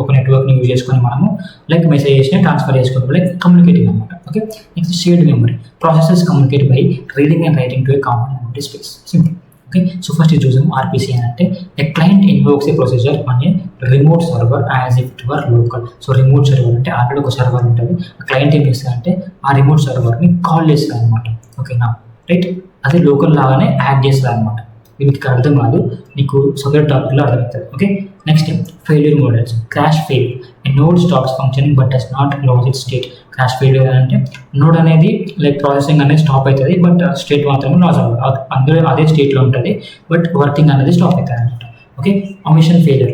ఒక నెట్వర్క్ని యూజ్ చేసుకొని మనము లైక్ మెసేజెస్ని ట్రాన్స్ఫర్ చేసుకుంటాం, లైక్ కమ్యూనికేటింగ్ అనమాట. Okay, next shared memory, processes communicate by reading and writing to a common memory space. Simple. Okay, so first ఇది చూసాము RPC అని అంటే a client invokes a procedure on a remote server as if it were local. So remote server అంటే ఆల్రెడీ ఒక సర్వర్ ఉంటుంది, క్లయింట్ ఏం చేస్తుంది అంటే ఆ రిమోట్ సర్వర్ని కాల్ చేస్తుంది అనమాట. ఓకేనా, రైట్. అది లోకల్ లాగానే యాడ్ చేస్తుంది అనమాట. వీటికి అర్థం కాదు, నీకు సపరేట్ టాపిక్లో అర్థమవుతుంది. Okay, next failure models, crash failure, a node stops functioning but does not loss it state. Crash failure అంటే నోడ్ అనేది లైక్ ప్రాసెసింగ్ అనేది స్టాప్ అవుతుంది, బట్ స్టేట్ మాత్రమే లాస్ అవ్వదు, అందులో అదే స్టేట్లో ఉంటుంది, బట్ వర్కింగ్ అనేది స్టాప్ అవుతుంది అనమాట. Okay, omission failure,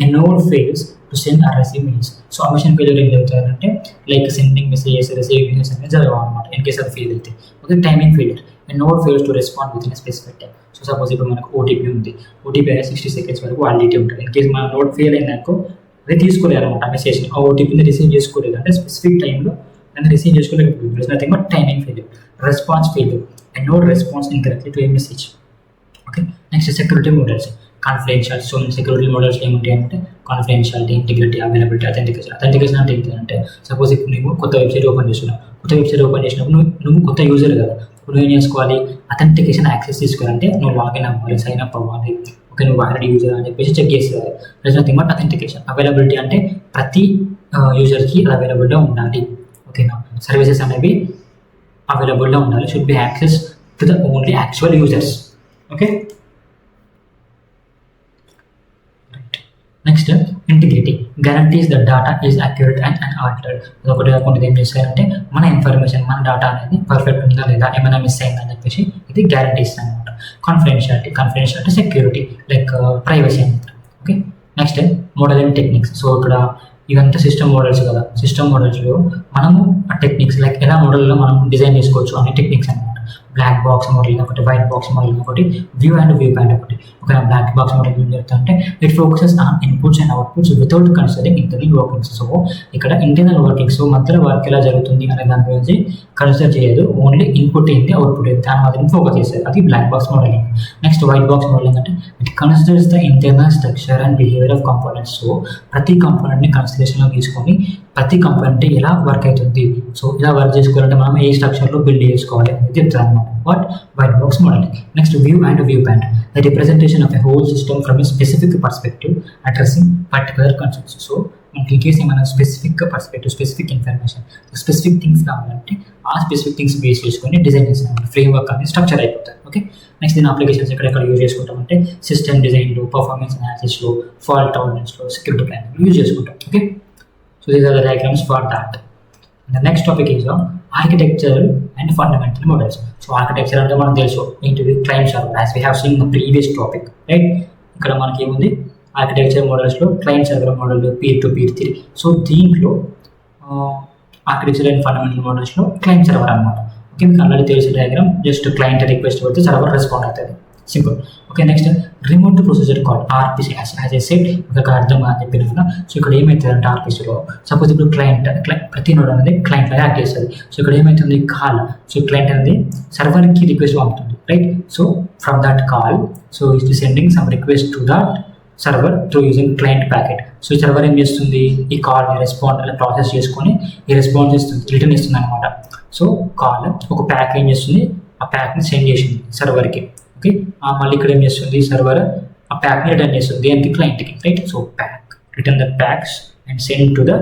a node fails to send or receive mails. So omission failure ఏం జరుగుతుందంటే like sending messages, receiving messages అనేది జరగవు అనమాట ఇన్ కేస్ అది ఫెయిల్ అయితే. Okay, timing failure, a node fails to respond within a specific time. So suppose ఇప్పుడు మనకు OTP ఉంది, OTP అనేది 60 seconds వరకు వాలిడిటీ ఉంటుంది. ఇన్ కేస్ మన నోడ్ ఫెయిల్ అయిందనుకో అది తీసుకోలేదు అనమాట మెసేజ్ని, ఆ OTPని రిసీవ్ చేసుకోలేదు అంటే స్పెసిఫిక్ టైంలో దాన్ని రిసీవ్ చేసుకోలేకపోతుంది. Nothing but timing failure. Response failure, a node responds incorrectly to a message. Okay, next security models, confidential. So security models ఏమిటి అంటే కాన్ఫిడెన్షియాలిటీ, ఇంటిగ్రిటీ, అవైలబిలిటీ, అథెంటికేషన్ అంటే ఏంటి అంటే సపోజ్ ఇప్పుడు నువ్వు కొత్త వెబ్సైట్ ఓపెన్ చేస్తున్నావు, కొత్త వెబ్సైట్ ఓపెన్ చేసినప్పుడు నువ్వు కొత్త యూజర్ కదా, ఇప్పుడు ఏం చేసుకోవాలి, అథెంటికేషన్ యాక్సెస్ తీసుకోవాలంటే నువ్వు లాగిన్ అవ్వాలి, సైన్ అప్ అవ్వాలి. ఓకే, నువ్వు ఆల్రెడీ యూజర్ అని చెప్పేసి చెక్ చేసేయాలి. That's nothing but authentication. Availability అంటే ప్రతి యూజర్కి అవైలబుల్గా ఉండాలి. ఓకేనా, సర్వీసెస్ అనేవి అవైలబుల్గా ఉండాలి, should be access to the only actual users. Okay, next integrity, guarantees the data is accurate and unaltered. ఒకటి కాకుండా ఏం చేస్తారంటే మన ఇన్ఫర్మేషన్, మన డేటా అనేది పర్ఫెక్ట్ ఉందా లేదా, ఏమైనా మిస్ అయిందని చెప్పేసి ఇది గ్యారంటీస్ అనమాట. కాన్ఫిడెన్షియాలిటీ సెక్యూరిటీ లైక్ ప్రైవసీ అనమాట. Okay, next modelling techniques. So ఇక్కడ ఇవంతా సిస్టమ్ మోడల్స్ కదా, సిస్టమ్ మోడల్స్లో మనము టెక్నిక్స్ లైక్ ఎలా మోడల్లో మనం డిజైన్ చేసుకోవచ్చు అనే టెక్నిక్స్ అనమాట. బ్లాక్ బాక్స్ మోడల్ ఒకటి, వైట్ బాక్స్ మోడల్ ఒకటి, వ్యూ పాయింట్ ఒకటి. ఒక బ్లాక్ బాక్స్ మోడల్ ఏం చెప్తారంటే it focuses on inputs and outputs without considering internal workings. So ఇక్కడ ఇంటర్నల్ వర్కింగ్స్, మధ్యలో వర్క్ ఎలా జరుగుతుంది అనే దాని గురించి కన్సిడర్ చేయదు, ఓన్లీ ఇన్పుట్ ఏంటి అవుట్పుట్ ఏంటి దాని మాత్రం ఫోకస్ చేసేది, అది black box modelling. Next white box modelling అంటే it considers the internal structure and behaviour of components. So ప్రతి కంపోనెంట్ని కన్సిడరేషన్లో తీసుకొని ప్రతి కంపోనెంట్ ఎలా వర్క్ అవుతుంది, సో ఇలా వర్క్ చేసుకోవాలంటే మనం ఏ స్ట్రక్చర్లో బిల్డ్ చేసుకోవాలి అనేది చెప్తారు అనమాట. What? White box modeling. Next, view point, the representation of a whole system from a specific perspective addressing particular concepts. So in case ఏమైనా specific perspective, specific information, specific things కావాలంటే ఆ స్పెసిఫిక్ థింగ్స్ బేస్ చేసుకొని డిజైన్ చేసిన ఫ్రేమ్వర్క్ అనేది స్ట్రక్చర్ అయిపోతుంది. ఓకే, నెక్స్ట్ దీని అప్లికేషన్స్ ఎక్కడెక్కడ యూజ్ చేసుకుంటామంటే సిస్టమ్ డిజైన్లో, పర్ఫార్మెన్స్ అనాలిసిస్లో, ఫాల్ట్ టాలరెన్స్లో, సెక్యూరిటీ ప్లానింగ్లో యూజ్ చేసుకుంటాం. Okay, so these are the diagrams for that. The next topic is architecture and fundamental models. So architecture అంటే మనకు తెలుసు ఏంటిది, client server, as we have seen the previous topic, right. ఇక్కడ మనకి ఏముంది, ఆర్కిటెక్చర్ మోడల్స్లో client server model, peer to peer theory. So దీంట్లో ఆర్కిటెక్చర్ అండ్ ఫండమెంటల్ మోడల్స్లో క్లయింట్ సర్వర్ అనమాట. ఓకే, మీకు ఆల్రెడీ తెలిసిన డయాగ్రామ్, జస్ట్ క్లయింట్ రిక్వెస్ట్ పెడితే సర్వర్ రెస్పాండ్ అవుతుంది, simple. Okay, next remote procedure call RPC. As a set ఒక అర్థం అని చెప్పిన కదా. సో ఇక్కడ ఏమవుతుందంటే ఆర్పిసిలో సపోజ్ ఇప్పుడు క్లయింట్ ప్రతి నోడ్ అనేది క్లయింట్ లాగా యాక్ట్ చేస్తుంది. సో ఇక్కడ ఏమవుతుంది, కాల్, సో క్లయింట్ అనేది సర్వర్కి రిక్వెస్ట్ పంపుతుంది, right. So from that call, so it is sending some request to that server through using client packet. So ఈ సర్వర్ ఏం చేస్తుంది, ఈ కాల్ని రెస్పాండ్ అలా ప్రాసెస్ చేసుకొని ఈ రెస్పాన్స్ ఇస్తుంది, రిటర్న్ ఇస్తుంది అనమాట. సో కాల్ ఒక ప్యాక్ ఏం చేస్తుంది, ఆ ప్యాక్ని సెండ్ చేసింది సర్వర్కి. ఓకే, మళ్ళీ ఇక్కడ ఏం చేస్తుంది, సర్వర్ ఆ ప్యాక్ని రిటర్న్ చేస్తుంది దేనికి, క్లయింట్కి, right. So pack return the packs and send to the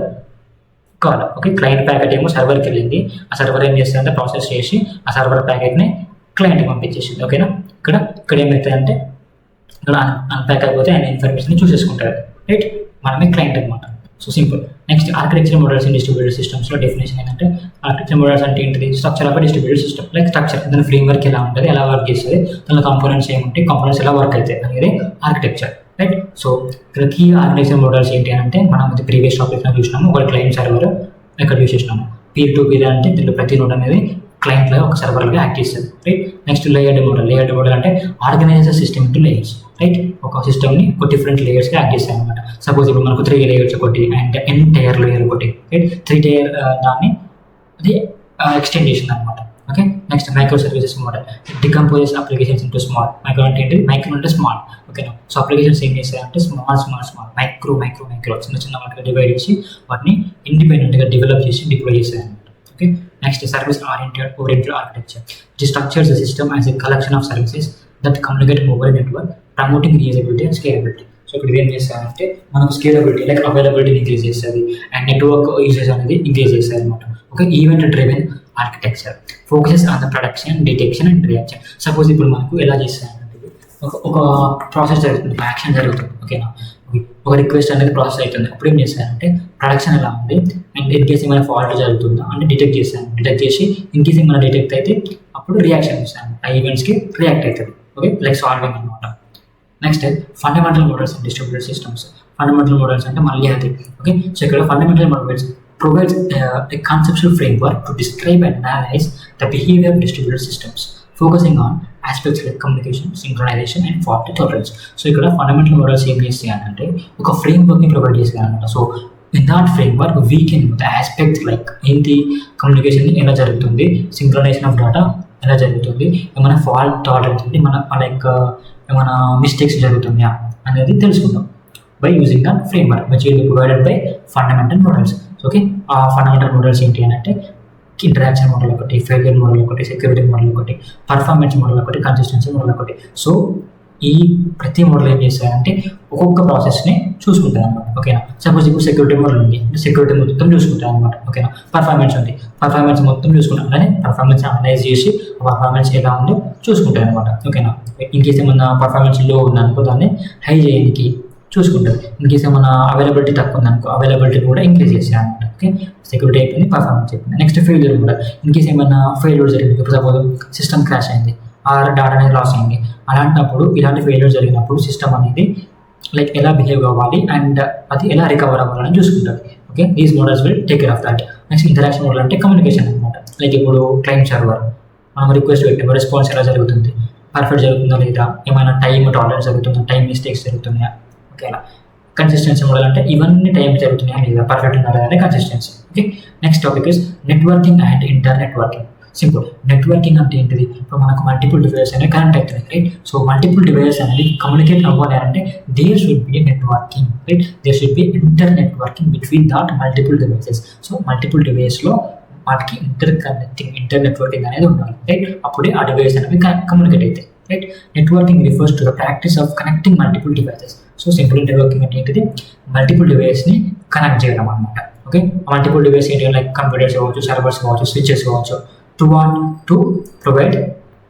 call. Okay, client packet ఏమో సర్వర్కి వెళ్ళింది, ఆ సర్వర్ ఏం చేస్తుందంటే ప్రాసెస్ చేసి ఆ సర్వర్ ప్యాకెట్ని క్లయింట్కి పంపించేసింది. ఓకేనా, ఇక్కడ ఏమవుతుందంటే ఇక్కడ అన్ప్యాక్ అయిపోతే ఆయన ఇన్ఫర్మేషన్ చూసేసుకుంటారు, రైట్. మనమే క్లయింట్ అనమాట. So simple. Next architecture models in distributed సిస్టమ్స్లో డెఫినేషన్ ఏంటంటే ఆర్కిటెక్చర్ మోడల్స్ అంటే ఏంటిది, structure of distributed system, like structure దాని ఫ్రేమ్వర్క్ ఎలా ఉంటుంది, ఎలా వర్క్ చేస్తుంది, దానిలో కంపోనెంట్స్ ఏముంటాయి, కంపోనెంట్స్ ఎలా వర్క్ అవుతాయి అనేది ఆర్కిటెక్చర్, రైట్. సో ఇక్కడ కీ ఆర్కిటెక్చర్ మోడల్స్ ఏంటి అంటే మనం ఇది ప్రీవియస్ టాపిక్లో చూసినాము, ఒక క్లయింట్ సర్వర్ ఎక్కడ యూజ్ చేసినాము, పీర్ టు పీర్ అంటే దీంట్లో ప్రతి నోడ్ అనేది క్లయింట్ లాగా ఒక సర్వర్ లాగా యాక్ట్ చేస్తుంది, రైట్. నెక్స్ట్ లేయర్డ్ మోడల్ అంటే organiser system into layers, right. ఒక సిస్టమ్ని ఒక డిఫరెంట్ లేయర్స్గా యాక్ట్ చేస్తాయి అనమాట. సపోజ్ ఇప్పుడు మనకు 3 లేయర్స్ ఒకటి అండ్ ఎంటైర్ లేయర్ ఒకటి, రైట్. 3 టైర్ దాన్ని అది ఎక్స్టెండ్ చేసింది అనమాట. Okay, next micro services model, decomposes applications into small. Micro అంటే ఏంటి, మైక్రో అంటే స్మాల్. ఓకేనా, సో అప్లికేషన్స్ ఏం చేస్తాయంటే స్మాల్ మైక్రో చిన్న వాటిగా డివైడ్ చేసి వాటిని ఇండిపెండెంట్గా డెవలప్ చేసి డిప్లాయ్ చేస్తాయి అనమాట. Okay, next service oriented architecture, it structures the system as a collection of services that communicate over network promoting reusability and scalability. So ఇక్కడ ఏం చేస్తారంటే మనకు స్కేలబిలిటీ లైక్ అవైలబిలిటీని ఇంక్రీజ్ చేస్తుంది అండ్ నెట్వర్క్ యూసేజ్ అనేది ఇంక్రీజ్ చేస్తుంది అనమాట. Okay, event driven architecture focuses on the production, detection and reaction. Suppose ఇప్పుడు మనకు ఎలా చేస్తారంటే ఒక ప్రాసెస్ జరుగుతుంది, యాక్షన్ జరుగుతుంది. ఓకేనా, ఒక రిక్వెస్ట్ అనేది ప్రాసెస్ అవుతుంది, అప్పుడు ఏం చేస్తారంటే ప్రొడక్షన్ ఎలా ఉంది అండ్ ఇన్ కేసు ఏమైనా ఫాల్ట్ జరుగుతుందా అంటే డిటెక్ట్ చేసి ఇన్ కేసు ఏమైనా డిటెక్ట్ అయితే అప్పుడు రియాక్షన్ ఇస్తాను, ఆ ఈవెంట్స్కి రియాక్ట్ అవుతుంది. ఓకే, లైక్ సాల్వింగ్ అనమాట. Next fundamental models and distributed systems. Fundamental models అంటే మళ్ళీ అది. ఓకే, సో ఇక్కడ fundamental models provides a conceptual framework to describe and analyze the behavior of distributed systems, focusing on aspects like communication, synchronization and fault tolerance. So ఇక్కడ ఫండమెంటల్ మోడల్స్ ఏం చేస్తాయంటే ఒక ఫ్రేమ్వర్క్ని ప్రొవైడ్ చేస్తాయన్నమాట. So in that framework we can the aspect like ఏంటి, కమ్యూనికేషన్ ఎలా జరుగుతుంది, సింక్రనైజేషన్ ఆఫ్ డేటా ఎలా జరుగుతుంది, ఏమైనా ఫాల్ట్ టాలరెన్స్ ఉంది, మన లైక్ ఏమైనా మిస్టేక్స్ జరుగుతున్నాయా అనేది తెలుసుకుంటాం by using the framework which will be provided by fundamental models. Okay, ఆ ఫండమెంటల్ మోడల్స్ ఏంటి అని అంటే ఇంటరాక్షన్ మోడల్ ఒకటి, ఫెయిల్యూర్ మోడల్ ఒకటి, సెక్యూరిటీ మోడల్ ఒకటి, పర్ఫార్మెన్స్ మోడల్ ఒకటి, కన్సిస్టెన్సీ మోడల్ ఒకటి. సో ఈ ప్రతి మోడల్ ఏం చేస్తారంటే ఒక్కొక్క ప్రాసెస్ని చూసుకుంటారు అనమాట. ఓకేనా, సపోజ్ ఇప్పుడు సెక్యూరిటీ మోడల్ ఉంది, సెక్యూరిటీ మొత్తం చూసుకుంటారు అనమాట. ఓకేనా, పర్ఫార్మెన్స్ ఉంది, పర్ఫార్మెన్స్ మొత్తం చూసుకుంటాం, అలానే పర్ఫార్మెన్స్ అనలైజ్ చేసి పర్ఫార్మెన్స్ ఎలా ఉందో చూసుకుంటారు అనమాట. ఓకేనా, ఇన్ కేసు ఏమన్నా పర్ఫార్మెన్స్ లో ఉందనుకో దాన్ని హై చేయడానికి చూసుకుంటారు. ఇన్ కేసు ఏమన్నా అవైలబిలిటీ తక్కువ ఉందనుకో అవైలబిలిటీ కూడా ఇంక్రీజ్ చేస్తాయి అనమాట. ఓకే, సెక్యూరిటీ అయిపోయింది, పర్ఫార్మెన్స్ అయిపోయింది. నెక్స్ట్ ఫెయిల్యూర్ కూడా, ఇన్ కేసు ఏమన్నా ఫెయిల్యూర్ జరిగింది, ఇప్పుడు సపోజ్ సిస్టమ్ క్రాష్ అయింది, ఆ డేటా అనేది లాస్ అయింది, అలాంటప్పుడు ఇలాంటి ఫెయిల్యూర్ జరిగినప్పుడు సిస్టమ్ అనేది లైక్ ఎలా బిహేవ్ కావాలి అండ్ అది ఎలా రికవర్ అవ్వాలని చూసుకుంటుంది. Okay, these models will take care of that. Next interaction model అంటే కమ్యూనికేషన్ అనమాట. లైక్ ఇప్పుడు క్లయింట్ సర్వర్ మనం రిక్వెస్ట్ పెట్టినప్పుడు రెస్పాన్స్ ఎలా జరుగుతుంది, పర్ఫెక్ట్ జరుగుతుందా లేదా, ఏమైనా టైం టాలరెన్స్ జరుగుతుందా, టైం మిస్టేక్స్ జరుగుతున్నాయా. ఓకేనా, కన్సిస్టెన్సీ మోడల్ అంటే ఇవన్నీ టైం జరుగుతున్నాయా లేదా, పర్ఫెక్ట్ ఉన్నారా లేదా, consistency. Okay, next topic is networking and internetworking. Simple, networking అంటే ఏంటిది, ఇప్పుడు మనకు మల్టిపుల్ డివైసెస్ అనేవి కనెక్ట్ అవుతున్నాయి, రైట్. సో మల్టిపుల్ డివైసెస్ అనేది కమ్యూనికేట్ అవ్వాలి అంటే there should be networking, right. There should be internetworking between that multiple devices. So multiple డివైస్లో వాటికి ఇంటర్ నెట్వర్కింగ్ అనేది ఉండాలి, రైట్. అప్పుడే ఆ డివైస్ అనేవి కమ్యూనికేట్ అవుతాయి, right. Networking refers to the practice of connecting multiple devices. So simple networking అంటే ఏంటిది, మల్టిపుల్ డివైస్ని కనెక్ట్ చేయడం అనమాట. ఓకే, మల్టిపుల్ డివైస్ ఏంటి, లైక్ కంప్యూటర్స్ కావచ్చు, సర్వర్స్ కావచ్చు, స్విచెస్ కావచ్చు, to provide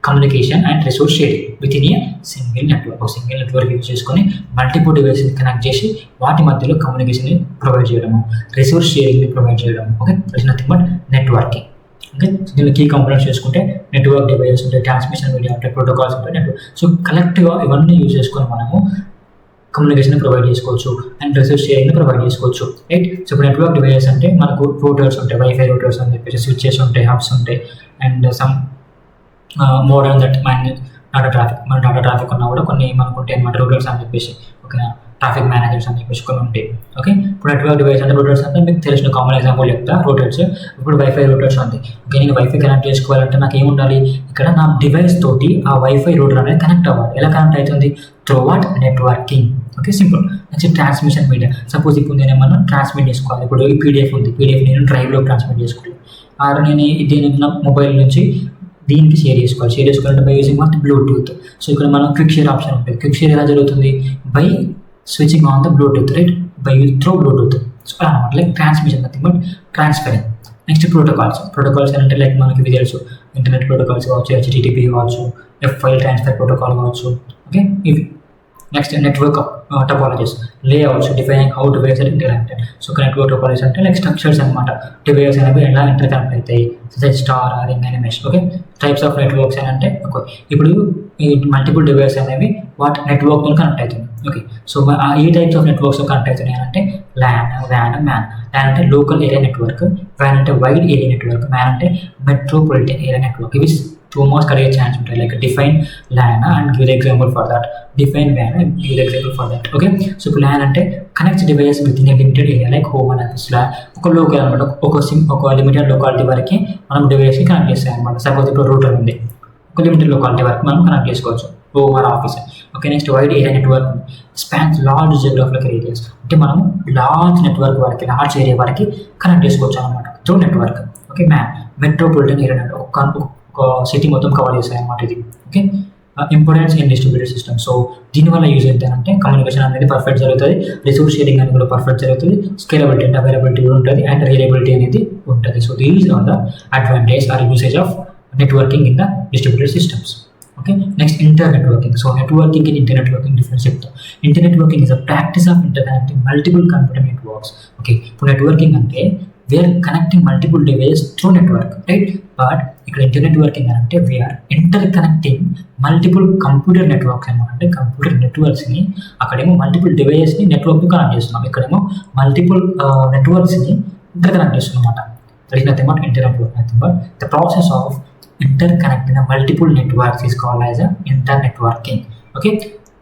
communication and resource sharing within a single network. Single network use చేసుకొని మల్టిపుల్ డివైస్ని కనెక్ట్ చేసి వాటి మధ్యలో కమ్యూనికేషన్ని ప్రొవైడ్ చేయడము, రిసోర్స్ షేరింగ్ని ప్రొవైడ్ చేయడం. Okay, that is nothing but networking. Okay, దీనిలో కీ కంపోనెంట్స్ చేసుకుంటే నెట్వర్క్ డివైసెస్ ఉంటాయి, ట్రాన్స్మిషన్ మీడియా ఉంటాయి, ప్రోటోకాల్స్ ఉంటాయి, నెట్వర్క్. సో కలెక్టివ్గా ఇవన్నీ యూజ్ చేసుకొని మనము కమ్యూనికేషన్ ప్రొవైడ్ చేసుకోవచ్చు అండ్ రిసోర్స్ షేరింగ్ ప్రొవైడ్ చేసుకోవచ్చు, రైట్. సో ఇప్పుడు నెట్వర్క్ డివైసెస్ అంటే మనకు రూటర్స్ ఉంటాయి, వైఫై రూటర్స్ అని చెప్పేసి, స్విచెస్ ఉంటాయి, హబ్స్ ఉంటాయి, and some modern that data traffic. మన డాటా ట్రాఫిక్ ఉన్నా కూడా కొన్ని మనకు ఉంటాయి అన్నమాట, రూటర్స్ అని చెప్పేసి. ఓకే, ట్రాఫిక్ మేనేజర్స్ అని చెప్పేసి కొన్ని ఉంటాయి. ఓకే, ఇప్పుడు నెట్వర్క్ డివైస్ అంటే రూటర్స్ అంటే మీకు తెలిసిన కామన్ ఎగ్జాంపుల్ చెప్తా, రూటర్స్. ఇప్పుడు వైఫై రూటర్స్ ఉంది. ఓకే, నేను వైఫై కనెక్ట్ చేసుకోవాలంటే నాకు ఏముండాలి, ఇక్కడ నా డివైస్ తోటి ఆ వైఫై రూటర్ అనేది కనెక్ట్ అవ్వాలి. ఎలా కనెక్ట్ అవుతుంది, through what networking. Okay, simple. Next transmission media. Suppose ఇప్పుడు నేను ఏమన్నా ట్రాన్స్మిట్ చేసుకోవాలి, ఇప్పుడు ఈ పీడిఎఫ్ ఉంది, పీడిఎఫ్ నేను డ్రైవ్లో ట్రాన్స్మిట్ చేసుకోవాలి, ఆర్ నేను దీని మొబైల్ నుంచి దీనికి షేర్ చేసుకోవాలంటే by using what Bluetooth. So ఇక్కడ మనం క్విక్ షేర్ ఆప్షన్ ఉంటుంది. క్విక్ షేర్ ఎలా జరుగుతుంది, by switching on the Bluetooth, right, by through Bluetooth. So అలా అనమాట, like transmission nothing but transferring. Next protocols అంటే లైక్ మనకి ఇవి తెలుసు, ఇంటర్నెట్ ప్రోటోకాల్స్ కావచ్చు, హెచ్టిటిపి కావచ్చు, ఫైల్ ట్రాన్స్ఫర్ ప్రోటోకాల్ కావచ్చు. ఓకే, ఇవి. Next network topologies, layouts, defining how device are interacted. So network topologies అంటే లైక్ స్ట్రక్చర్స్ అనమాట, డివైస్ అనేవి ఎలా ఇంటర్ కనెక్ట్ అవుతాయి, star, ring and mesh. Okay, types of networks అని అంటే ఇప్పుడు ఈ మల్టిపుల్ డివైస్ అనేవి వాటి నెట్వర్క్తో కనెక్ట్ అవుతుంది. ఓకే, సో ఈ టైప్స్ ఆఫ్ నెట్వర్క్స్ కనెక్ట్ అవుతున్నాయి అంటే ల్యాన్, వ్యాన్, మ్యాన్. ల్యాన్ అంటే లోకల్ ఏరియా నెట్వర్క్, వ్యాన్ అంటే వైడ్ ఏరియా నెట్వర్క్, మ్యాన్ అంటే మెట్రోపాలిటన్ ఏరియా నెట్వర్క్. ఇవి టూ మార్క్స్ కలిగే ఛాన్స్ ఉంటాయి, like define LAN and give example for that, define వ్యాన్ and give example for that. Okay, so ఇప్పుడు ల్యాన్ అంటే connects device with in a limited area, like home and office. ఒక లోకల్ అనమాట, ఒక లిమిటెడ్ లొకాలిటీ వరకు మనం డివైస్కి కనెక్ట్ చేస్తాం అనమాట. సపోజ్ ఇప్పుడు రూటర్ ఉంది, ఒక లిమిటెడ్ లొకాలిటీ వరకు మనం కనెక్ట్ చేసుకోవచ్చు, home or office. Okay, next wide area network spans large geographical areas. అంటే మనం లార్జ్ నెట్వర్క్ వరకు, లార్జ్ ఏరియా వరకు కనెక్ట్ చేసుకోవచ్చు అనమాట through network. Okay, metropolitan area network, ఒక సిటీ మొత్తం కవర్ చేస్తాయి అన్నమాట ఇది. Okay, importance in distributed system. So దీనివల్ల యూజ్ ఏంటంటే కమ్యూనికేషన్ అనేది పర్ఫెక్ట్ జరుగుతుంది, రిసోర్స్ షేరింగ్ అనేది కూడా పర్ఫెక్ట్ జరుగుతుంది, స్కేలబిలిటీ అంటే అవైలబిలిటీ కూడా ఉంటుంది, అండ్ రియలబిలిటీ అనేది ఉంటుంది. So these are the advantage or usage of networking in the distributed systems. Okay, next internetworking. So networking and internetworking difference చెప్తాం. Internetworking is a practice of interconnecting multiple computer networks. Okay, ఇప్పుడు నెట్వర్కింగ్ అంటే we're connecting multiple device through network, right. But ఇక్కడ ఇంటర్ నెట్వర్కింగ్ అంటే we're interconnecting multiple computer networks అనమాట. అంటే కంప్యూటర్ నెట్వర్క్స్ని అక్కడేమో మల్టిపుల్ డివైస్ని నెట్వర్క్ని కనెక్ట్ చేస్తున్నాం, ఇక్కడేమో మల్టిపుల్ నెట్వర్క్స్ని ఇంటర్ కనెక్ట్ చేస్తున్నాం అనమాట. That is nothing but inter network. Nothing but the process of interconnecting the multiple networks is called as a internetworking. Okay,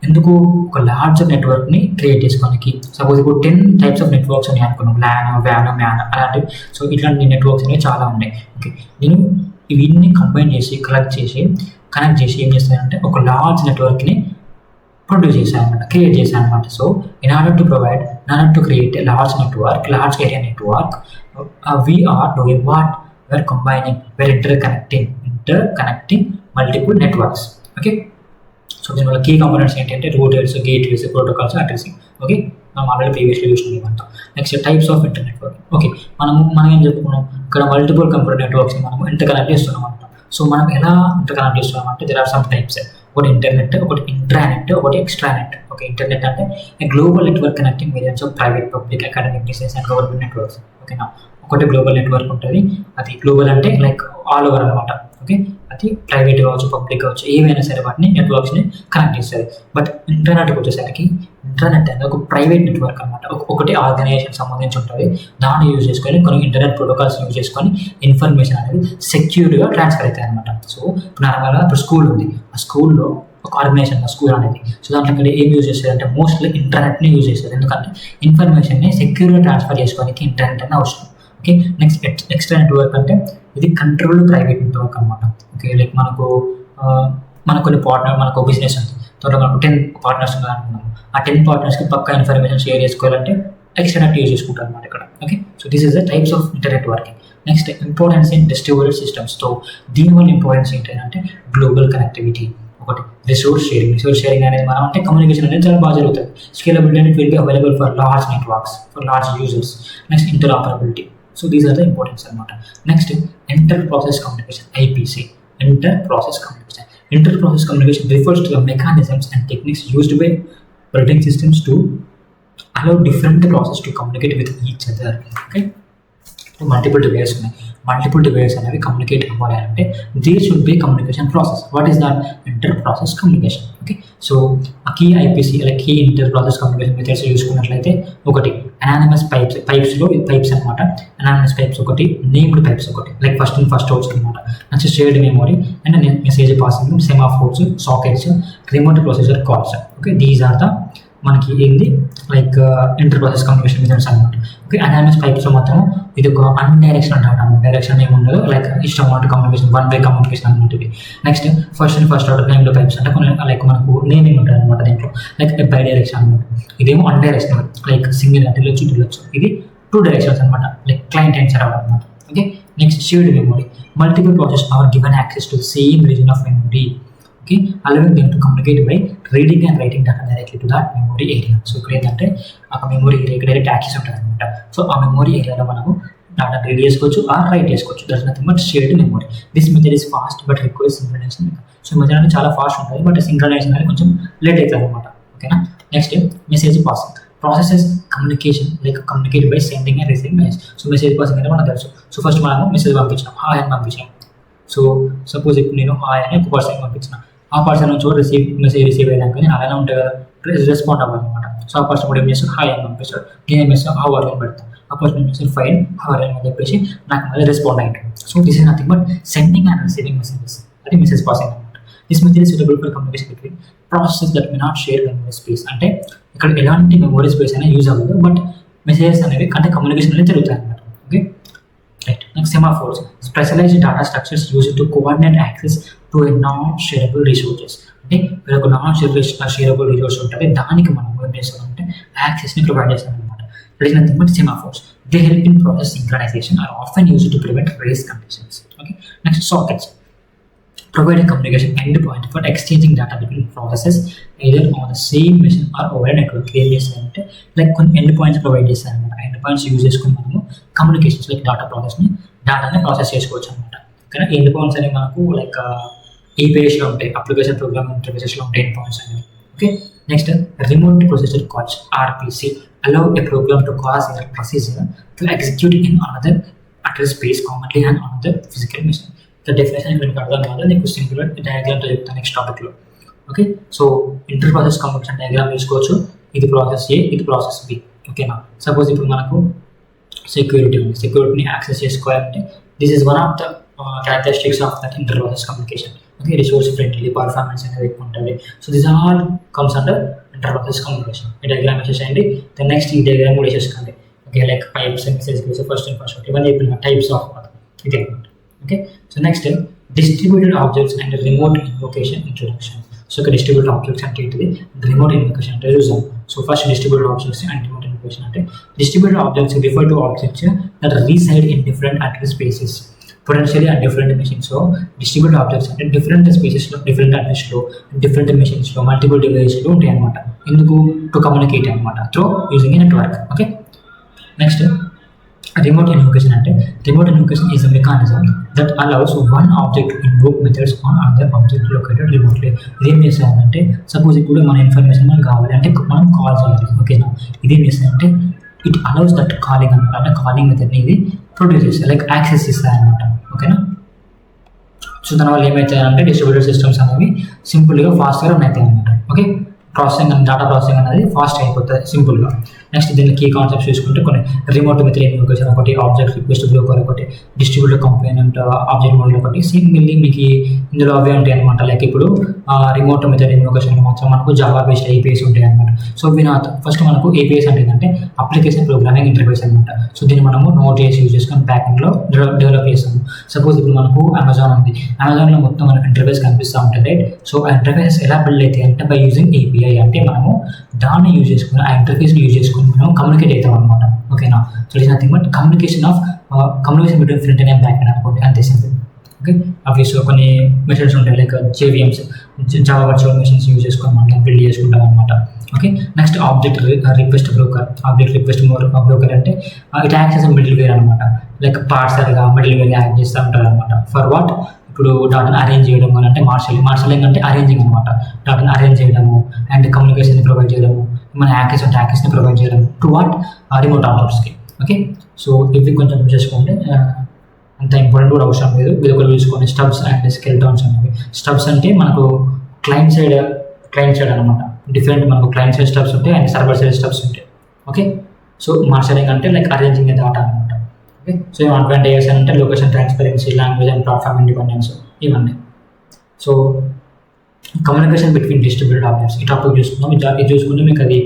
ఎందుకు ఒక లార్జ్ నెట్వర్క్ని క్రియేట్ చేసుకోవడానికి. సపోజ్ ఇప్పుడు 10 టైప్స్ ఆఫ్ నెట్వర్క్స్ అని అనుకున్నాం, ల్యాన్, వ్యాన్, మ్యాన్ అలాంటివి. సో ఇట్లాంటి నెట్వర్క్స్ అనేవి చాలా ఉన్నాయి. ఓకే, నేను ఇవన్నీ కంబైన్ చేసి కనెక్ట్ చేసి ఏం చేస్తానంటే ఒక లార్జ్ నెట్వర్క్ని ప్రొడ్యూస్ చేశారు అనమాట, క్రియేట్ చేశారు అనమాట. So in order to create a large area network, we are doing what? We're combining, we're interconnecting multiple networks. Okay, so దీనివల్ల కీ కాంపోనెంట్స్ ఏంటంటే Reuters, gateways, protocols, addressing. Okay, మనం ఆల్రెడీ ప్రీవియస్లో చూసినాం ఇవంతా. Next types of inter network. Okay, మనం ఏం చెప్పుకున్నాం, ఇక్కడ మల్టిపుల్ కంప్యూటర్ నెట్వర్క్స్ మనం ఇంటర్కనెక్ట్ చేస్తున్నాం అంటాం. సో మనం ఎలా ఇంటర్కనెక్ట్ చేస్తున్నాం అంటే దెర్ ఆర్ సమ్ టైప్స్. ఒకటి ఇంటర్నెట్, ఒకటి ఇంట్రానెట్, ఒకటి ఎక్స్ట్రానెట్. ఓకే, ఇంటర్నెట్ అంటే global network connecting millions of private, public, academic, business and government networks. ఓకేనా, ఒకటి గ్లోబల్ నెట్వర్క్ ఉంటుంది, అది గ్లోబల్ అంటే లైక్ ఆల్ ఓవర్ అనమాట. ఓకే, అది ప్రైవేట్ కావచ్చు, పబ్లిక్ కావచ్చు, ఏవైనా సరే వాటిని నెట్వర్క్స్ని కనెక్ట్ చేస్తుంది. బట్ ఇంటర్నెట్కి వచ్చేసరికి ఇంటర్నెట్ అనేది ఒక ప్రైవేట్ నెట్వర్క్ అనమాట. ఒకటి ఆర్గనైజేషన్ సంబంధించి ఉంటుంది, దాన్ని యూజ్ చేసుకొని కొన్ని ఇంటర్నెట్ ప్రోటోకాల్స్ యూజ్ చేసుకొని ఇన్ఫర్మేషన్ అనేది సెక్యూర్గా ట్రాన్స్ఫర్ అవుతాయి అనమాట. సో నార్మల్గా ఇప్పుడు స్కూల్ ఉంది, ఆ స్కూల్లో ఒక ఆర్గనైజేషన్ స్కూల్ అనేది. సో దాంట్లో ఇక్కడ ఏం యూజ్ చేస్తారు అంటే మోస్ట్లీ ఇంటర్నెట్ని యూజ్ చేస్తారు, ఎందుకంటే ఇన్ఫర్మేషన్ని సెక్యూర్గా ట్రాన్స్ఫర్ చేసుకోవడానికి ఇంటర్నెట్ అనేది అవసరం. ఓకే, నెక్స్ట్ ఎక్స్ట్రా నెట్వర్క్ అంటే ఇది కంట్రోల్డ్ ప్రైవేట్ నెట్వర్క్ అనమాట. ఓకే, లైక్ మనకు కొన్ని మనకు బిజినెస్ ఉంది, తర్వాత మనకు 10 పార్ట్నర్స్ ఉన్నారు అనుకున్నాము. ఆ 10 పార్ట్నర్స్కి పక్కా ఇన్ఫర్మేషన్ షేర్ చేసుకోవాలంటే ఎక్స్ట్రా నెట్ యూజ్ చేసుకుంటారు అనమాట ఇక్కడ. Okay, so this is the types of inter networking. Next importance in distributed systems. So దీనివల్ల ఇంపార్టెన్స్ ఏంటంటే గ్లోబల్ కనెక్టివిటీ, ఒకటి రిసోర్స్ షేరింగ్ అనేది మనం అంటే కమ్యూనికేషన్ అనేది చాలా బాగా జరుగుతుంది. స్కేలబిలిటీ అనేది will be available for large networks, for large users. Next interoperability. So these are the importance అనమాట. Next inter process communication, IPC. Inter process communication refers to the mechanisms and techniques used by operating systems to allow different processes to communicate with each other. Okay, multiple device ఉన్నాయి, మల్టిపుల్ డివైస్ అనేవి కమ్యూనికేట్ అవ్వాలి అంటే there should be communication process. What is that? Inter process communication. Okay, so ఆ key IPC like key inter process communication methods చూసుకున్నట్లయితే ఒకటి అనానిమస్ పైప్స్లో పైప్స్ అనమాట. అనానిమస్ పైప్స్ ఒకటి, నేమ్డ్ పైప్స్ ఒకటి, లైక్ ఫస్ట్ అవుట్స్ అనమాట. Next shared memory and message passing, semaphores, sockets, remote processor calls. Okay, these are the మనకి ఏంది like inter process communication methods అనమాట. ఓకే, అనానిమస్ పైప్స్లో మాత్రం ఇది ఒక అన్డైరెక్షనల్ డేటా, డైరెక్షన్ ఏమి ఉండదు, లైక్ ఇష్టం అన్నట్టు కమ్యూనికేషన్, వన్ వే కమ్యూనికేషన్ అనమాట ఇది. Next first order named pipes అంటే కొన్ని లైక్ మనకు నేమింగ్ ఉంటుంది అనమాట దీంట్లో, లైక్ బై డైరెక్షన్ అనమాట. ఇదేమో అన్డైరెక్షనల్, లైక్ సింగిల్ అంటే వెళ్ళొచ్చు. ఇది 2 డైరెక్షన్స్ అనమాట, లైక్ క్లయింట్ అండ్ సర్వర్ అనమాట. Okay, next shared memory. Multiple process are given access to same region of memory. Okay, allowing them to communicate by reading and writing data directly to that memory area. So ఇక్కడ ఏంటంటే ఆ మెమరీ ఏరియా డైరెక్ట్ యాక్సెస్ ఉంటుంది అనమాట. సో ఆ మెమరీ ఏరియాలో మనము డేటా రీడ్ చేసుకోవచ్చు ఆర్ రైట్ చేసుకోవచ్చు. That's nothing but shared memory. This method is past but requires synchronisation. So method అనేది చాలా ఫాస్ట్ ఉంటుంది, బట్ సింక్రనైజేషన్ అనేది కొంచెం లేట్ అవుతుంది అనమాట. ఓకేనా, next message passing. Processes communication like communicate by sending and receiving message. So message passing అంటే మనకు తెలుసు. సో ఫస్ట్ మనము మెసేజ్ పంపించాం, హాయ్ అని పంపించాం. సో సపోజ్ ఇప్పుడు నేను హాయ్ అని ఒక పర్సన్ పంపించిన, ఆ పర్సన్ నుంచి మెసేజ్ రిసీవ్ అయ్యాక నేను అలానే ఉంటాయి కదా, రెస్పాండ్ అవ్వాలన్నమాట. సో ఆ పర్సన్ కూడా ఏం చేస్తాను, హాయ్ అని పంపిస్తాడు, నేను ఏం చేస్తాను హౌ ఆర్ అని పెడతాను. ఆ పర్సన్ ఏం చేస్తాను ఫైన్ హౌ ఆర్ అని చెప్పేసి నాకు మళ్ళీ రెస్పాండ్ అయ్యాడు. So this is nothing but sending and receiving messages, అది మెసేజ్ పాసింగ్ అనమాట. This method is suitable for communication between processes that may not share memory space. అంటే ఇక్కడ ఎలాంటి మెమరీ స్పేస్ అయినా యూజ్ అవ్వదు, బట్ మెసేజెస్ అనేవి అంటే కమ్యూనికేషన్ అనేది జరుగుతాయి అనమాట. Okay, right. Next semaphores. Specialised data structures used to coordinate access to a non shareable resources. అంటే ఒక నాన్ షేరబుల్ రిసోర్స్ ఉంటుంది, దానికి మనం ఏం చేస్తామంటే యాక్సెస్ని ప్రొవైడ్ చేస్తాం అనమాట. That is nothing but semaphores. They help in process synchronisation are often used to prevent race conditions. Okay, next sockets. Provide a communication endpoint for exchanging data between processes either on the same machine or over a network. ఏం చేస్తారంటే లైక్ కొన్ని ఎండ్ పాయింట్స్ ప్రొవైడ్ చేస్తారనమాట. ఎండ్ పాయింట్స్ యూజ్ చేసుకుని మనము కమ్యూనికేషన్స్ లైక్ డేటాని ప్రాసెస్ చేసుకోవచ్చు అనమాట. కానీ ఎండ్ పాయింట్స్ అనేవి మనకు లైక్ APIsలో ఉంటాయి, అప్లికేషన్ ప్రోగ్రామింగ్ ఇంటర్ఫేసెస్లో ఉంటాయి ఎండ్ పాయింట్స్ అనేవి. Okay, next remote processor calls, RPC. allow a program to cause a procedure to execute in another address space commonly and another physical machine. The definition ఇక్కడ అర్థం కాదు, నీకు సింపుల్ డయాగ్రామ్తో చెప్తాను నెక్స్ట్ టాపిక్లో. Okay, so inter process communication diagram తీసుకోవచ్చు. ఇది ప్రాసెస్ A, ఇది ప్రాసెస్ B. ఓకేనా, సపోజ్ ఇప్పుడు మనకు సెక్యూరిటీ ఉంది, సెక్యూరిటీని యాక్సెస్ చేసుకోవాలంటే this is one of the characteristics of that inter process communication. Okay, resource friendly, performance అనేది ఎక్కువ ఉంటుంది. So this all comes under inter process communication. ఈ డయాగ్రామ్ వేసేసేయండి, దెన్ నెక్స్ట్ ఈ డయాగ్రామ్ కూడా వేసేసుకోండి. Okay, like pipes and message first ఇవన్నీ చెప్పిన టైప్స్ ఆఫ్ ఇది అనమాట. Okay, so next distributed objects and remote invocation introduction. So ఇక్కడ డిస్ట్రిబ్యూటెడ్ ఆబ్జెక్ట్స్ అంటే ఏంటిది, రిమోట్ ఇన్వొకేషన్ అంటే చూసాం. So first distributed objects and remote invocation అంటే distributed objects refer to objects that reside in different address spaces potentially and different machines. So distributed objects అంటే డిఫరెంట్ స్పేసెస్లో, డిఫరెంట్ అడ్రస్లో, డిఫరెంట్ మెషిన్స్లో, మల్టిపుల్ డివైస్లో ఉంటాయి అనమాట. ఎందుకు, టు కమ్యూనికేట్ అనమాట through using a network. Okay, next remote invocation అంటే remote invocation is a mechanism that allows one object to invoke methods on another object located remotely. ఇదేం చేస్తామంటే సపోజ్ ఇప్పుడు మన ఇన్ఫర్మేషన్ మనకు కావాలి అంటే మనం కాల్ చేయాలి. ఓకేనా, ఇదేం చేస్తామంటే ఇట్ అలౌస్ దట్ కాలింగ్ అనమాట. అంటే కాలింగ్ మెథడ్ని ఇది ప్రొడ్యూస్ చేస్తాయి, లైక్ యాక్సెస్ ఇస్తాయి అనమాట. ఓకేనా, సో దానివల్ల ఏమవుతాయంటే డిస్ట్రిబ్యూటెడ్ సిస్టమ్స్ అనేవి సింపుల్గా ఫాస్ట్గా రన్ అవుతాయి అనమాట. Okay, processing and data processing అనేది ఫాస్ట్ అయిపోతుంది సింపుల్గా. నెక్స్ట్ దీన్ని కీ కాన్సెప్ట్స్ చూసుకుంటే కొన్ని రిమోట్ మెథడ్ ఇన్వొకేషన్ ఒకటి, ఆబ్జెక్ట్ రిక్వెస్ట్ బ్రోకర్ ఒకటి, డిస్ట్రిబ్యూటర్ కంపోనెంట్ ఆబ్జెక్ట్ మోడల్ ఒకటి. సింపుల్లీ మీకు ఇందులో అవే ఉంటాయి అనమాట. లైక్ ఇప్పుడు రిమోట్ మెథడ్ ఇన్వొకేషన్లో మాత్రం మనకు జావా బేస్డ్ ఏపీఎస్ ఉంటాయి అనమాట. సో ఫస్ట్ మనకు ఏపీఎస్ అంటే ఏంటంటే అప్లికేషన్ ప్రోగ్రామింగ్ ఇంటర్ఫేస్ అనమాట. సో దీన్ని మనము నోట్ చేసి యూజ్ చేసుకొని బ్యాక్ ఎండ్లో డెవలప్ చేస్తాము. సపోజ్ ఇప్పుడు మనకు అమెజాన్ ఉంది, అమెజాన్లో మొత్తం మనకు ఇంటర్ఫేస్ కనిపిస్తూ ఉంటుంది, రైట్. సో ఆ ఇంటర్ఫేస్ ఎలా బిల్డ్ అవుతాయి అంటే బై యూజింగ్ ఏపీఐ. అంటే మనము దాన్ని యూజ్ చేసుకుని ఆ ఇంటర్ఫేస్ని యూజ్ చేసుకుని మనం కమ్యూనికేట్ అవుతాం అనమాట. ఓకేనా, so it's nothing but communication between front and back end అనుకోండి, అంతే సింపుల్. ఓకే, అవి సో కొన్ని మెథడ్స్ ఉంటాయి like JVMs, Java virtual machines use చేసుకొని మనం బిల్డ్ చేసుకుంటాం అనమాట. Okay, next object request broker. Object request broker అంటే it acts as middleware అనమాట. లైక్ పార్సర్గా మిడిల్ వేర్ యాక్ట్ చేస్తూ ఉంటారు అనమాట. ఫర్ వాట్, ఇప్పుడు డాటాను అరేంజ్ చేయడం అని అంటే మార్షలింగ్ అంటే అరేంజింగ్ అనమాట. డాటాను అరేంజ్ చేయడము అండ్ కమ్యూనికేషన్ని ప్రొవైడ్ చేయడము, మన యాక్సెస్ అంటే యాక్సెస్ని ప్రొవైడ్ చేయడం టు వాట్, రిమోట్ ఆబ్జెక్ట్స్కి. ఓకే, సో ఇవి కొంచెం చూసుకోండి, అంత ఇంపార్టెంట్ కూడా అవసరం లేదు. ఇది ఒకటి చూసుకోండి, స్టబ్స్ అండ్ స్కెల్టన్స్ అనేవి. స్టబ్స్ అంటే మనకు క్లయింట్ సైడ్ అనమాట. డిఫరెంట్ మనకు క్లయింట్ సైడ్ స్టబ్స్ ఉంటాయి అండ్ సర్వర్ సైడ్ స్టబ్స్ ఉంటాయి. ఓకే, సో మార్షలింగ్ అంటే లైక్ అరేంజింగ్ డాటా అనమాట. ఓకే, సో అడ్వాంటేజెస్ అంటే location transparency, language and platform independence, ఇవన్నీ. So communication between distributed objects ఈ టాపిక్ చూసుకుందాం. ఇది చూసుకుంటే మీకు అది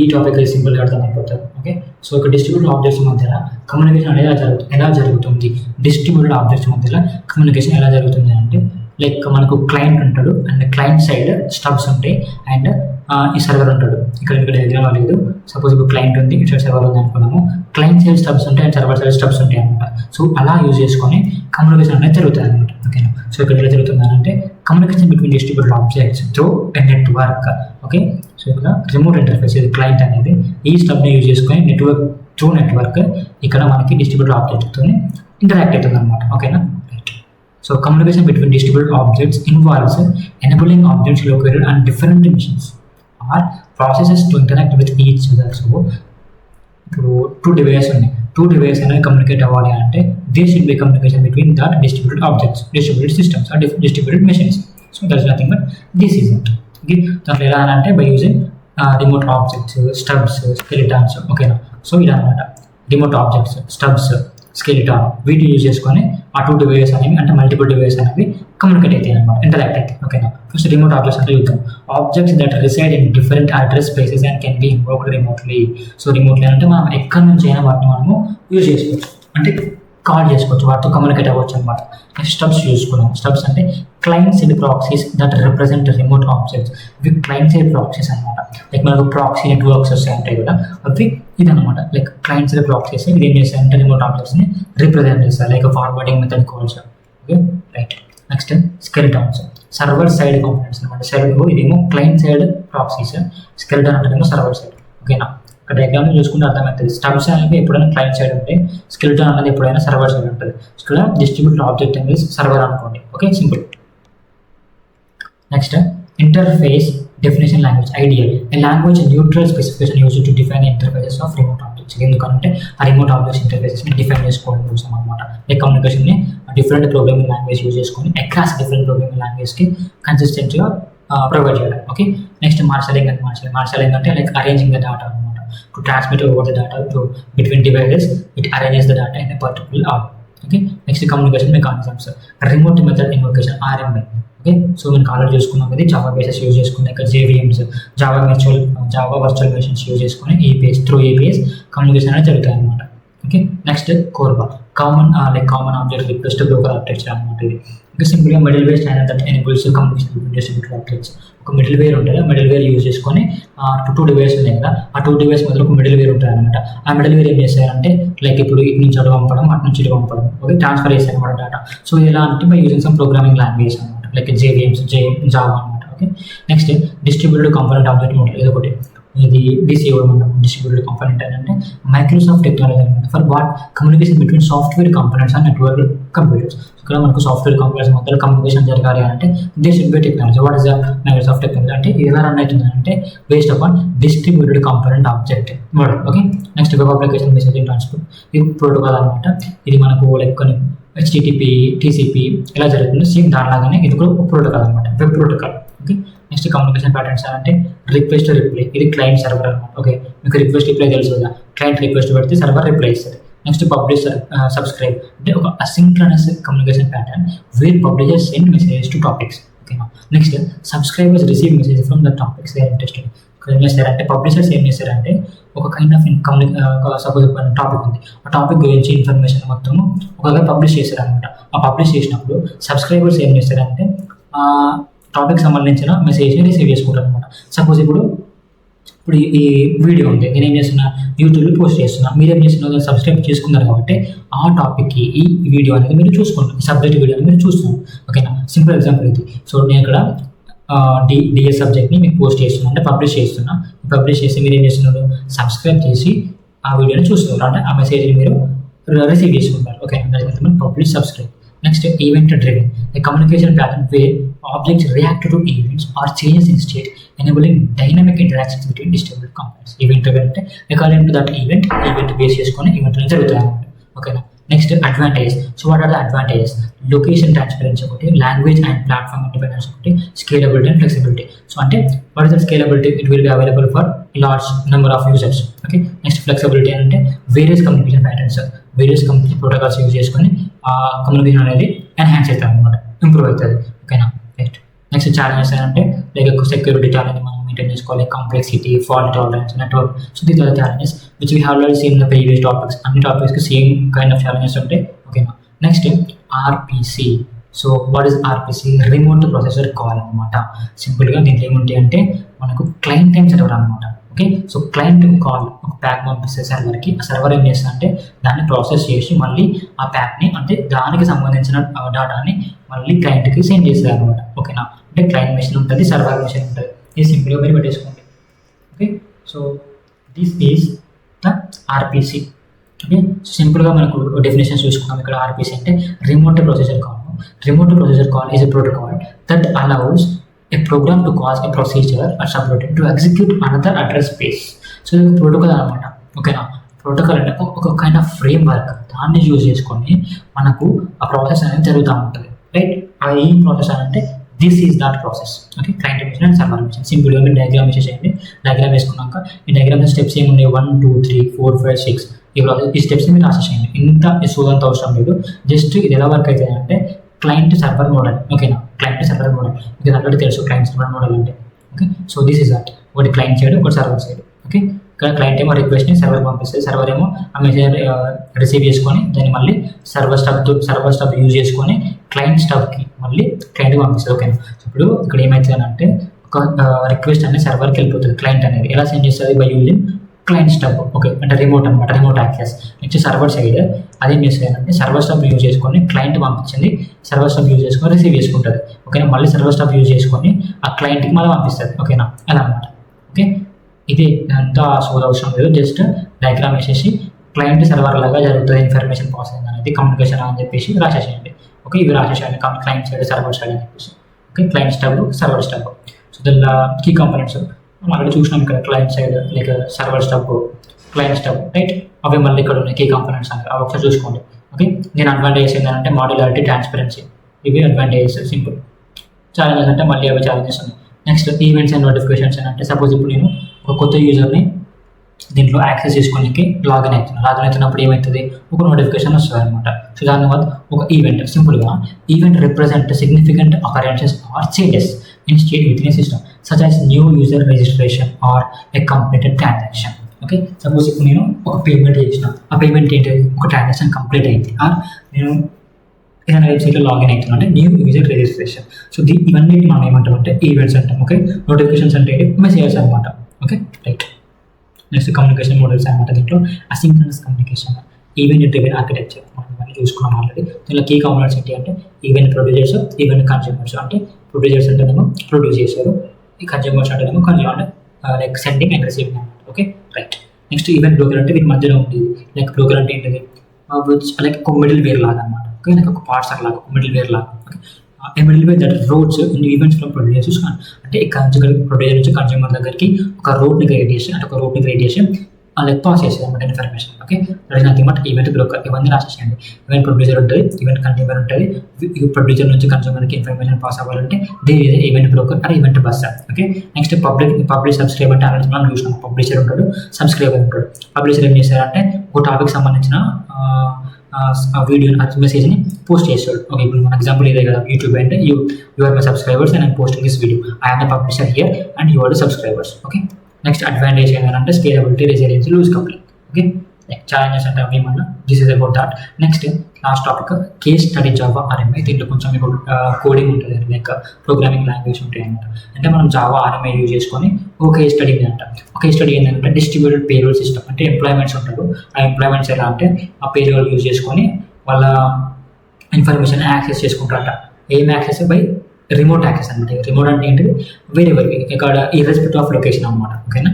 ఈ టాపిక్ అది సింపుల్గా అర్థమైపోతుంది. ఓకే, సో ఒక డిస్ట్రిబ్యూటెడ్ ఆబ్జెక్ట్స్ మధ్యలో కమ్యూనికేషన్ అనేది ఎలా జరుగుతుంది, డిస్ట్రిబ్యూటెడ్ ఆబ్జెక్ట్స్ మధ్యలో కమ్యూనికేషన్ ఎలా జరుగుతుంది అంటే లైక్ మనకు క్లయింట్ ఉంటాడు అండ్ క్లయింట్ సైడ్ స్టబ్స్ ఉంటాయి అండ్ ఈ సర్వర్ ఉంటాడు. ఇక్కడ డయాగ్రామ్ లేదు, సపోజ్ ఇప్పుడు క్లయింట్ ఉంది, ఇటు సైడ్ సర్వర్ ఉంది అనుకున్నాము. క్లయింట్ సైడ్ స్టబ్స్ ఉంటాయి అండ్ సర్వర్ సైడ్ స్టబ్స్ ఉంటాయి అనమాట. సో అలా యూజ్ చేసుకొని కమ్యూనికేషన్ అనేది జరుగుతుంది అనమాట. ఓకేనా, సో ఇక్కడ ఎలా జరుగుతుంది అంటే communication between distributed objects through a network. Okay, so ఇక్కడ రిమోట్ ఇంటర్ఫేస్ ఇది క్లయింట్ అనేది ఈ స్టబ్ని యూజ్ చేసుకొని త్రూ నెట్వర్క్ ఇక్కడ మనకి డిస్ట్రిబ్యూటెడ్ ఆబ్జెక్ట్తో ఇంటరాక్ట్ అవుతుంది అనమాట. ఓకేనా, so communication between distributed objects involves enabling objects located on different machines or processes to interact with each other. So ఇప్పుడు టూ డివైస్ అనేవి కమ్యూనికేట్ అవ్వాలి అంటే they should be communication between that distributed objects, distributed systems or distributed machines. So that is nothing but this is it. Okay, దాంట్లో ఎలా అంటే by using remote objects, stubs, skeletons. ఓకేనా, సో ఇలా అనమాట. రిమోట్ ఆబ్జెక్ట్స్, స్టబ్స్, స్కెలిటాన్ వీటి యూజ్ చేసుకొని ఆ టూ డివైస్ అనేవి అంటే మల్టిపుల్ డివైస్ అనేవి కమ్యూనికేట్ అవుతాయి అనమాట, ఇంటరాక్ట్ అవుతాయి. ఓకేనా, ఫస్ట్ రిమోట్ ఆబ్జెక్ట్స్ అంటే చూద్దాం. Objects that reside in different address spaces and can be invoked remotely. So remotely అంటే మనం ఎక్కడి నుంచి అయినా వాటిని మనము యూజ్ చేసుకోవచ్చు, అంటే కాల్ చేసుకోవచ్చు, వాటితో కమ్యూనికేట్ అవ్వచ్చు అనమాట. నెక్స్ట్ స్టబ్స్ చూసుకున్నాం. స్టబ్స్ అంటే client side proxies that represent remote objects. ఇవి క్లయింట్ సైడ్ ప్రాక్సీస్ అనమాట. లైక్ మనకు ప్రాక్సీ నెట్వర్క్స్ వస్తాయి ఉంటాయి కదా, అవి ఇదనమాట. లైక్ క్లయింట్ సైడ్ ప్రాక్సీస్ ఇది ఏం చేస్తాయంటే రిమోట్ ఆబ్జెక్ట్స్ని రిప్రజెంట్ చేస్తారు, like forwarding method calls. Okay, right. Next skeletons, server side components అనమాట. సర్వర్ ఇదేమో క్లయింట్ సైడ్ ప్రాక్సీస్, స్కెలిటన్ అంటేనేమో సర్వర్ సైడ్. ఓకేనా, ఇక్కడ డయాగ్రామ్ చూసుకుంటే అర్థమవుతుంది. స్టబ్స్ అనేవి ఎప్పుడైనా క్లయింట్ సైడ్ ఉంటాయి, స్కెలిటన్ అనేది ఎప్పుడైనా సర్వర్ సైడ్ ఉంటుంది. ఇక్కడ డిస్ట్రిబ్యూటెడ్ ఆబ్జెక్ట్ అనేది సర్వర్ అనుకోండి. Okay, simple. Next interface definition language. Ideal A language neutral specification use to define interfaces of remote objects. ఎందుకంటే ఆ రిమోట్ ఆబ్జెక్ట్స్ ఇంటర్ఫేసెస్ని డిఫైన్ చేసుకోవడం కోసం అనమాట. ఈ కమ్యూనికేషన్ని డిఫరెంట్ ప్రోగ్రామింగ్ లాంగ్వేజ్ యూజ్ చేసుకొని అక్రాస్ డిఫరెంట్ ప్రోగ్రామింగ్ లాంగ్వేజ్కి కన్సిస్టెంట్గా ప్రొవైడ్ చేయడం. ఓకే, నెక్స్ట్ మార్షలింగ్ అంటే లైక్ అరేంజింగ్ ద డాటా అనమాట. To transmit over the data to between devices, it arranges the data in a particular order. Okay, next communication mechanisms. Remote method invocation, RMI. Okay, so మనం ఆల్రెడీ చూసుకున్నాం కదా, జావా బేసెస్ యూజ్ చేసుకుని ఇక్కడ JVMs, Java virtual machines use చేసుకుని త్రూ APIs కమ్యూనికేషన్ అనేది జరుగుతాయి అనమాట. Okay, next CORBA. Common object request broker architecture అనమాట ఇది. ఇంకా సింపుల్గా middleware standard that enables communication between distributed objects. ఒక మిడిల్ వేర్ ఉంటుంది, ఆ మిడిల్ వేర్ యూజ్ చేసుకొని టూ డివైస్ ఉన్నాయి కదా, ఆ టూ డివైస్ మధ్యలో ఒక మిడిల్ వేర్ ఉంటుంది అనమాట. ఆ మిడిల్ వేర్ ఏం చేస్తారంటే లైక్ ఇప్పుడు ఇటు నుంచి అటు పంపడం, అటు నుంచి ఇటు పంపడం, ఓకే, ట్రాన్స్ఫర్ చేస్తారు అనమాట డేటా. సో ఎలా అంటే by using some programming language అనమాట, లైక్ జావా అనమాట. Okay, next distributed component object model, ఇది ఒకటి. ఇది డిసిఓ అనమాట, డిస్ట్రిబ్యూటెడ్ కాంపోనెంట్ అంటే మైక్రోసాఫ్ట్ టెక్నాలజీ అనమాట for what communication between software components and network computers. ఇక్కడ మనకు సాఫ్ట్వేర్ కంప్యూటర్స్ మధ్యలో కమ్యూనికేషన్ జరగాలి అంటే this should be technology. What is the Microsoft technology అంటే ఇది ఎలా రన్ అవుతుంది అంటే based upon distributed component object model. Okay, next web application messaging transport, ఇది ప్రోటోకాల్ అనమాట. ఇది మనకు లైక్ కొన్ని HTTP, TCP ఎలా జరుగుతుందో సేమ్ దానిలాగానే ఇది కూడా ఒక ప్రోటోకాల్ అనమాట, web protocol. Okay, next communication patterns అంటే రిక్వెస్ట్ రిప్లై, ఇది క్లయింట్ సర్వర్ అనమాట. ఓకే, మీకు రిక్వెస్ట్ రిప్లై తెలుసు కదా, క్లయింట్ రిక్వెస్ట్ పెడితే సర్వర్ రిప్లై ఇస్తుంది. నెక్స్ట్ పబ్లిష్ సబ్స్క్రైబ్ అంటే ఒక asynchronous communication pattern where publishers send messages to topics. ఓకేనా, next subscribers receive message from the topics they are interested. ఏం చేస్తారంటే పబ్లిషర్స్ ఏం చేస్తారంటే ఒక కైండ్ ఆఫ్ సపోజ్ టాపిక్ ఉంది, ఆ టాపిక్ గురించి ఇన్ఫర్మేషన్ మొత్తం ఒకవేళ పబ్లిష్ చేస్తారు అనమాట. ఆ పబ్లిష్ చేసినప్పుడు సబ్స్క్రైబర్స్ ఏం చేస్తారంటే ఆ టాపిక్ సంబంధించిన మెసేజ్ని రిసీవ్ చేసుకుంటారు అనమాట. సపోజ్ ఇప్పుడు ఈ వీడియో ఉంది, నేను ఏం చేస్తున్నా యూట్యూబ్లో పోస్ట్ చేస్తున్నా, మీరేం చేస్తున్నారు సబ్స్క్రైబ్ చేసుకున్నారు కాబట్టి ఆ టాపిక్కి ఈ వీడియో అనేది మీరు చూసుకుంటారు, సబ్జెక్ట్ వీడియో అనేది మీరు చూస్తున్నారు. ఓకేనా, సింపుల్ ఎగ్జాంపుల్ ఇది. సో నేను ఇక్కడ డిఎస్ సబ్జెక్ట్ని మీకు పోస్ట్ చేస్తున్నా అంటే పబ్లిష్ చేస్తున్నా. పబ్లిష్ చేసి మీరు ఏం చేస్తున్నారు సబ్స్క్రైబ్ చేసి ఆ వీడియోని చూస్తున్నారు అంటే ఆ మెసేజ్ని మీరు రిసీవ్ చేసుకుంటారు. Okay, publish subscribe. Next event driven, a communication pattern where objects react to events or changes in state, enabling dynamic interactions between distributed components. Event driven అంటే according to that event base చేసుకొని ఈవెంట్ అనేది జరుగుతుంది అన్నమాట. ఓకేనా, next advantages. So what are the advantages? Location transparency ఒకటి, లాంగ్వేజ్ అండ్ ప్లాట్ఫామ్ ఇండిపెండెన్స్ ఒకటి, స్కేలబిలిటీ అండ్ ఫ్లెక్సిబిలిటీ. సో అంటే what is the scalability? It will be available for large number of users. Okay, next flexibility అంటే various communication patterns, various communication protocols use చేసుకొని ఆ కమ్యూనికేషన్ అనేది ఎన్హాన్స్ అవుతుంది అనమాట, ఇంప్రూవ్ అవుతుంది. ఓకేనా, రైట్. నెక్స్ట్ ఛాలెంజెస్ అంటే లైక్ సెక్యూరిటీ ఛాలెంజ్ మనం మెయింటైన్ చేసుకోవాలి, complexity, fault tolerance, network. So these are the challenges which we have already seen the previous topics. అన్ని టాపిక్స్కి సేమ్ కైండ్ ఆఫ్ ఛాలెంజెస్ ఉంటాయి. ఓకేనా, next RPC. So what is RPC? Remote processor call అనమాట. సింపుల్గా దీంట్లో ఏముంటాయి అంటే మనకు క్లయింట్ టైం సర్వర్ అనమాట. ఓకే, సో క్లయింట్ కాల్ ఒక ప్యాక్ పంపిస్తే సర్వర్కి, ఆ సర్వర్ ఏం చేస్తుందంటే దాన్ని ప్రాసెస్ చేసి మళ్ళీ ఆ ప్యాక్ని అంటే దానికి సంబంధించిన డేటాని మళ్ళీ క్లయింట్కి సెండ్ చేస్తుంది అనమాట. ఓకేనా, అంటే క్లయింట్ మెషిన్ ఉంటుంది, సర్వర్ మెషిన్ ఉంటుంది. ఇది సింపుల్గా మీరు పెట్టేసుకోండి. Okay, so this is the RPC. Okay, సింపుల్గా మనకు డెఫినేషన్స్ చూసుకున్నాం. ఇక్కడ ఆర్పిసి అంటే remote processor call. Remote processor call is a protocol that allows a program to cause a procedure or subroutine to execute another address space. So ఇది ఒక ప్రోటోకాల్ అనమాట. ఓకేనా, ప్రోటోకాల్ అంటే ఒక కైండ్ ఆఫ్ ఫ్రేమ్ వర్క్, దాన్ని యూజ్ చేసుకొని మనకు ఆ ప్రాసెస్ అనేది జరుగుతూ ఉంటుంది. రైట్, ఆ ఏం ప్రాసెస్ అంటే this is that process. Okay, client machine and server machine. సింపుల్గా మీరు డయాగ్రామ్ వేసేసేయండి. డయాగ్రామ్ వేసుకున్నాక ఈ డయాగ్రామ్ స్టెప్స్ ఏమున్నాయి 1 2 3 4 5 6 ఈ స్టెప్స్ని మీరు రాసేసేయండి. ఇంత సోదంత అవసరం లేదు. జస్ట్ ఇది ఎలా వర్క్ అవుతుంది అంటే క్లయింట్ సర్వర్ మోడల్. ఓకేనా, క్లయింట్ సర్వర్ మోడల్ మీకు ఆల్రెడీ తెలుసు క్లయింట్ సర్వర్ మోడల్ అంటే. Okay, so this is that. ఒకటి క్లయింట్ సైడ్, ఒకటి సర్వర్ సైడ్. ఓకే, ఇక్కడ క్లయింట్ ఏమో రిక్వెస్ట్ని సర్వర్ పంపిస్తుంది, సర్వర్ ఏమో ఆ మెసేజ్ రిసీవ్ చేసుకొని దాన్ని మళ్ళీ సర్వర్ స్టబ్ యూజ్ చేసుకొని క్లయింట్ స్టబ్కి మళ్ళీ క్లయింట్కి పంపిస్తుంది. ఓకేనా, ఇప్పుడు ఇక్కడ ఏమవుతుంది అంటే ఒక రిక్వెస్ట్ అనేది సర్వర్కి వెళ్ళిపోతుంది. క్లయింట్ అనేది ఎలా సెండ్ చేస్తుంది? By using client stub. Okay, అంటే రిమోట్ అనమాట, remote access. Next server side అదేం చేస్తుంది సర్వర్ స్టబ్ యూజ్ చేసుకొని క్లయింట్ పంపించింది, సర్వర్ స్టబ్ యూజ్ చేసుకొని రిసీవ్ చేసుకుంటుంది. ఓకేనా, మళ్ళీ సర్వర్ స్టబ్ యూజ్ చేసుకొని ఆ క్లయింట్కి మళ్ళీ పంపిస్తుంది. ఓకేనా, అలా అనమాట. ఓకే, ఇది అంతా సోద అవసరం లేదు. జస్ట్ డయాగ్రామ్ వేసేసి క్లయింట్ సర్వర్ లాగా జరుగుతుంది ఇన్ఫర్మేషన్ ప్రాసెసింగ్ అనేది, కమ్యూనికేషన్ అని చెప్పేసి రాసేసేయండి. ఓకే, ఇవి రాసేసేయండి క్లయింట్ సైడ్, సర్వర్ సైడ్ అని చెప్పేసి. Okay, client stub, server stub. So దానిలో కీ కాంపోనెంట్స్ ఆల్రెడీ చూసినాం ఇక్కడ, client side like server stub, client stub. Right, అవి మళ్ళీ ఇక్కడ ఉన్నాయి కీ కాంపోనెంట్స్ అనేవి, అవి ఒకసారి చూసుకోండి. ఓకే, నేను అడ్వాంటేజెస్ ఏంటంటే మాడ్యులారిటీ, ట్రాన్స్పరెన్సీ, ఇవి అడ్వాంటేజెస్. సింపుల్. ఛాలెంజెస్ అంటే మళ్ళీ అవి ఛాలెంజెస్ ఉన్నాయి. నెక్స్ట్ ఈవెంట్స్ అండ్ నోటిఫికేషన్స్ అంటే సపోజ్ ఇప్పుడు నేను ఒక కొత్త యూజర్ని దీంట్లో యాక్సెస్ చేసుకోనికి లాగిన్ అవుతున్నప్పుడు ఏమవుతుంది? ఒక నోటిఫికేషన్ వస్తుంది అనమాట. సో దాని వల్ల ఒక ఈవెంట్, సింపుల్గా event represent significant occurrences or changes in state within a system such as new user registration or a completed transaction. Okay, suppose ఇప్పుడు నేను ఒక పేమెంట్ చేసిన, ఆ పేమెంట్ ఏంటంటే ఒక ట్రాన్సాక్షన్ కంప్లీట్ అయింది, నేను ఏదైనా వెబ్సైట్లో లాగిన్ అవుతున్నా అంటే న్యూ యూజర్ రిజిస్ట్రేషన్. సో ఇవన్నీ మనం ఏమంటాం అంటే ఈవెంట్స్ అంటాం. ఓకే, నోటిఫికేషన్స్ అంటే మెసేజెస్ అనమాట. Okay, right. Next communication models అనమాట. దీంట్లో asynchronous communication, event driven architecture మనం ఇవన్నీ చూసుకున్నాం ఆల్రెడీ. దీనిలో కీ కాంపోనెంట్స్ ఏంటి అంటే ఈవెంట్ ప్రొడ్యూసర్స్, ఈవెంట్ కన్జ్యూమర్స్. అంటే ప్రొడ్యూసర్స్ అంటేనేమో ప్రొడ్యూస్ చేశారు, ఈ కన్జ్యూమర్స్ అంటేనేమో consumer like sending and receiving అనమాట. Okay, right. Next event broker అంటే వీటి మధ్యలో ఉండేది. లైక్ బ్రోకర్ అంటే ఏంటిది, లైక్ ఒక మిడిల్ వేర్ లాగా అనమాట. ఓకే, లైక్ ఒక పార్ట్సర్ లాగా, ఒక మిడిల్ వేర్ లాగా. Okay, a middle way that routes in events from producers అంటే ప్రొడ్యూసర్ నుంచి కన్జ్యూమర్ దగ్గరికి ఒక రూట్ని క్రియేట్ చేసి, అంటే ఒక రూట్ని క్రియేట్ చేసి లైక్ పాస్ చేసేది అనమాట information. Okay, that is nothing but event broker. ఇవన్నీ రాసేసేయండి. ఈవెంట్ ప్రొడ్యూసర్ ఉంటుంది, ఈవెంట్ కన్జ్యూమర్ ఉంటుంది. ప్రొడ్యూసర్ నుంచి కన్జ్యూమర్కి ఇన్ఫర్మేషన్ పాస్ అవ్వాలంటే there is event broker or event బస్సర్. ఓకే, నెక్స్ట్ పబ్లిష్ సబ్స్క్రైబర్ అంటే ఆల్రెడీ మనం చూసినాం. పబ్లిషర్ ఉంటాడు, సబ్స్క్రైబర్ ఉంటాడు. పబ్లిషర్ ఏం చేశారంటే ఒక టాపిక్ సంబంధించిన వీడియో మెసేజ్ని పోస్ట్ చేస్తాడు. ఓకే, ఇప్పుడు మన ఎగ్జాంపుల్ ఇదే కదా, యూట్యూబ్ అంటే you are my subscribers and I'm posting this video, I am the publisher here and you are the subscribers. Okay, next advantage ఏంటంటే scalability, resilience, loose coupling. Okay, challenges అంటే ఏమన్నా this is about that. Next last topic case study Java RMI. దీంట్లో కొంచెం మీకు కోడింగ్ ఉంటుంది, లైక్ ప్రోగ్రామింగ్ లాంగ్వేజ్ ఉంటాయి అన్నమాట. అంటే మనం జావా ఆర్ఎంఐ యూజ్ చేసుకొని ఒక కేస్ స్టడీ అంట. ఒక కేస్ స్టడీ ఏంటంటే డిస్ట్రిబ్యూటెడ్ పేరోల్ సిస్టమ్. అంటే ఎంప్లాయ్మెంట్స్ ఉంటారు, ఆ ఎంప్లాయ్మెంట్స్ ఎలా అంటే ఆ పేరోల్ యూజ్ చేసుకొని వాళ్ళ ఇన్ఫర్మేషన్ యాక్సెస్ చేసుకుంటారట. ఏం యాక్సెస్? బై రిమోట్ యాక్సెస్ అనమాట. రిమోట్ అంటే ఏంటిది, వేరే ఇక్కడ ఇర్రెస్పెక్టివ్ ఆఫ్ లొకేషన్ అనమాట. ఓకేనా,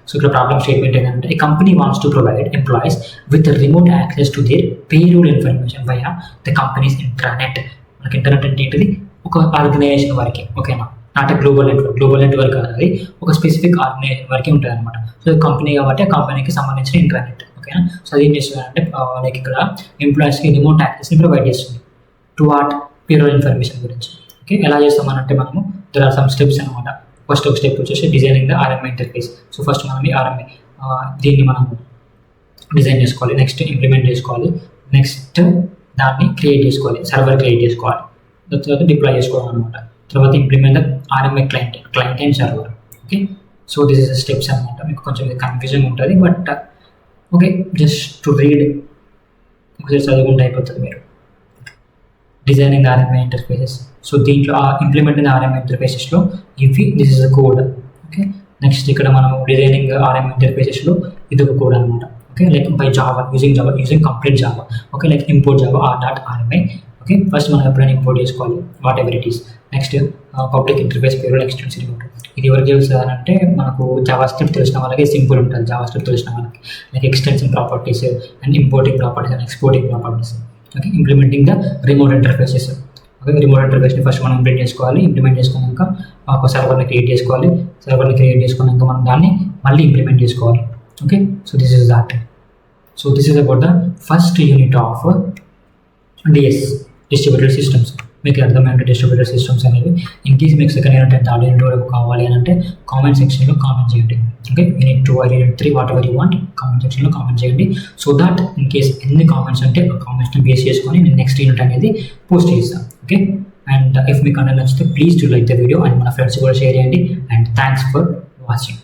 సో ఇక్కడ ప్రాబ్లమ్ స్టేట్మెంట్ ఏంటంటే a company wants to provide employees with remote access to their payroll information via the companies internet. మనకి ఇంటర్నెట్ అంటే ఏంటిది, ఒక ఆర్గనైజేషన్ వరకే. ఓకేనా, not global network. Global network అనేది ఒక స్పెసిఫిక్ ఆర్గనైజేషన్ వరకే ఉంటుంది అనమాట. సో కంపెనీ కాబట్టి ఆ కంపెనీకి సంబంధించిన ఇంటర్నెట్. ఓకేనా, సో అది ఏం చేస్తుందంటే లైక్ ఇక్కడ ఎంప్లాయీస్కి రిమోట్ యాక్సెస్ని ప్రొవైడ్ చేస్తుంది టు వాట్ పేరోల్ ఇన్ఫర్మేషన్ గురించి. ఓకే, ఎలా చేస్తామనంటే మనము దర్ ఆర్ సమ్ స్టెప్స్ అనమాట. ఫస్ట్ ఒక స్టెప్ వచ్చేసి designing the RMI interface. So first మనం ఈ ఆర్ఎంఐ దీన్ని మనం డిజైన్ చేసుకోవాలి, నెక్స్ట్ ఇంప్లిమెంట్ చేసుకోవాలి, నెక్స్ట్ దాన్ని క్రియేట్ చేసుకోవాలి, సర్వర్ క్రియేట్ చేసుకోవాలి, తర్వాత డిప్లాయ్ చేసుకోవాలి అనమాట. తర్వాత implement the RMI client and server. Okay, so this is steps అనమాట. మీకు కొంచెం కన్ఫ్యూజన్ ఉంటుంది, but okay, just to read ఒకసారి చదువుకుంటే అయిపోతుంది మీరు. Designing RMI interfaces. సో దీంట్లో ఇంప్లిమెంటింగ్ ఆర్ఎంఐ ఇంటర్ఫేసెస్లో this is the code. Okay, next ఇక్కడ మనం డిజైనింగ్ ఆర్ఎంఐ ఇంటర్ఫేసెస్లో ఇది ఒక కోడ్ అనమాట. Okay, like by Java, using complete Java. Okay, like import Java .RMI. Okay, first మనం ఎప్పుడైనా ఇంపోర్ట్ చేసుకోవాలి, whatever it is. Next public interface పేరు ఎక్స్టెన్షన్ రిమోట్. ఇది ఎవరికి తెలుస్తుంది అంటే మనకు జావా స్క్రిప్ట్ తెలిసిన వాళ్ళకి సింపుల్ ఉంటుంది. జావా స్క్రిప్ట్ తెలిసిన వాళ్ళకి like extension properties and importing properties and exporting properties. Okay, implementing the remote interfaces. Okay, remote ఇంటర్ఫేస్ని ఫస్ట్ మనం ఇంప్లిమెంట్ చేసుకోవాలి. ఇంప్లిమెంట్ చేసుకున్నాక ఒక సర్వర్ని క్రియేట్ చేసుకోవాలి. సర్వర్ని క్రియేట్ చేసుకున్నాక మనం దాన్ని మళ్ళీ ఇంప్లిమెంట్ చేసుకోవాలి. Okay, so this is that. So this is about the first unit of DS, distributed systems. మీకు అర్థమైనట్టు డిస్ట్రిబ్యూటెడ్ సిస్టమ్స్ అనేవి. ఇన్ కేస్ మీకు సెకండ్ యూనిట్ థర్డ్ యూనిట్ వరకు కావాలి అని అంటే కామెంట్ సెక్షన్లో కామెంట్ చేయండి. Okay, unit 2 or unit 3 whatever you want comment సెక్షన్లో కామెంట్ చేయండి. సో దట్ ఇన్ కేస్ ఎన్ని కామెంట్స్ అంటే ఆ కామెంట్స్ని బేస్ చేసుకొని నేను నెక్స్ట్ యూనిట్ అనేది పోస్ట్ చేస్తాను. ఓకే, అండ్ ఇఫ్ మీకు కంటెంట్ నచ్చితే please to like the video and మన ఫ్రెండ్స్ కూడా షేర్ చేయండి. And thanks for watching.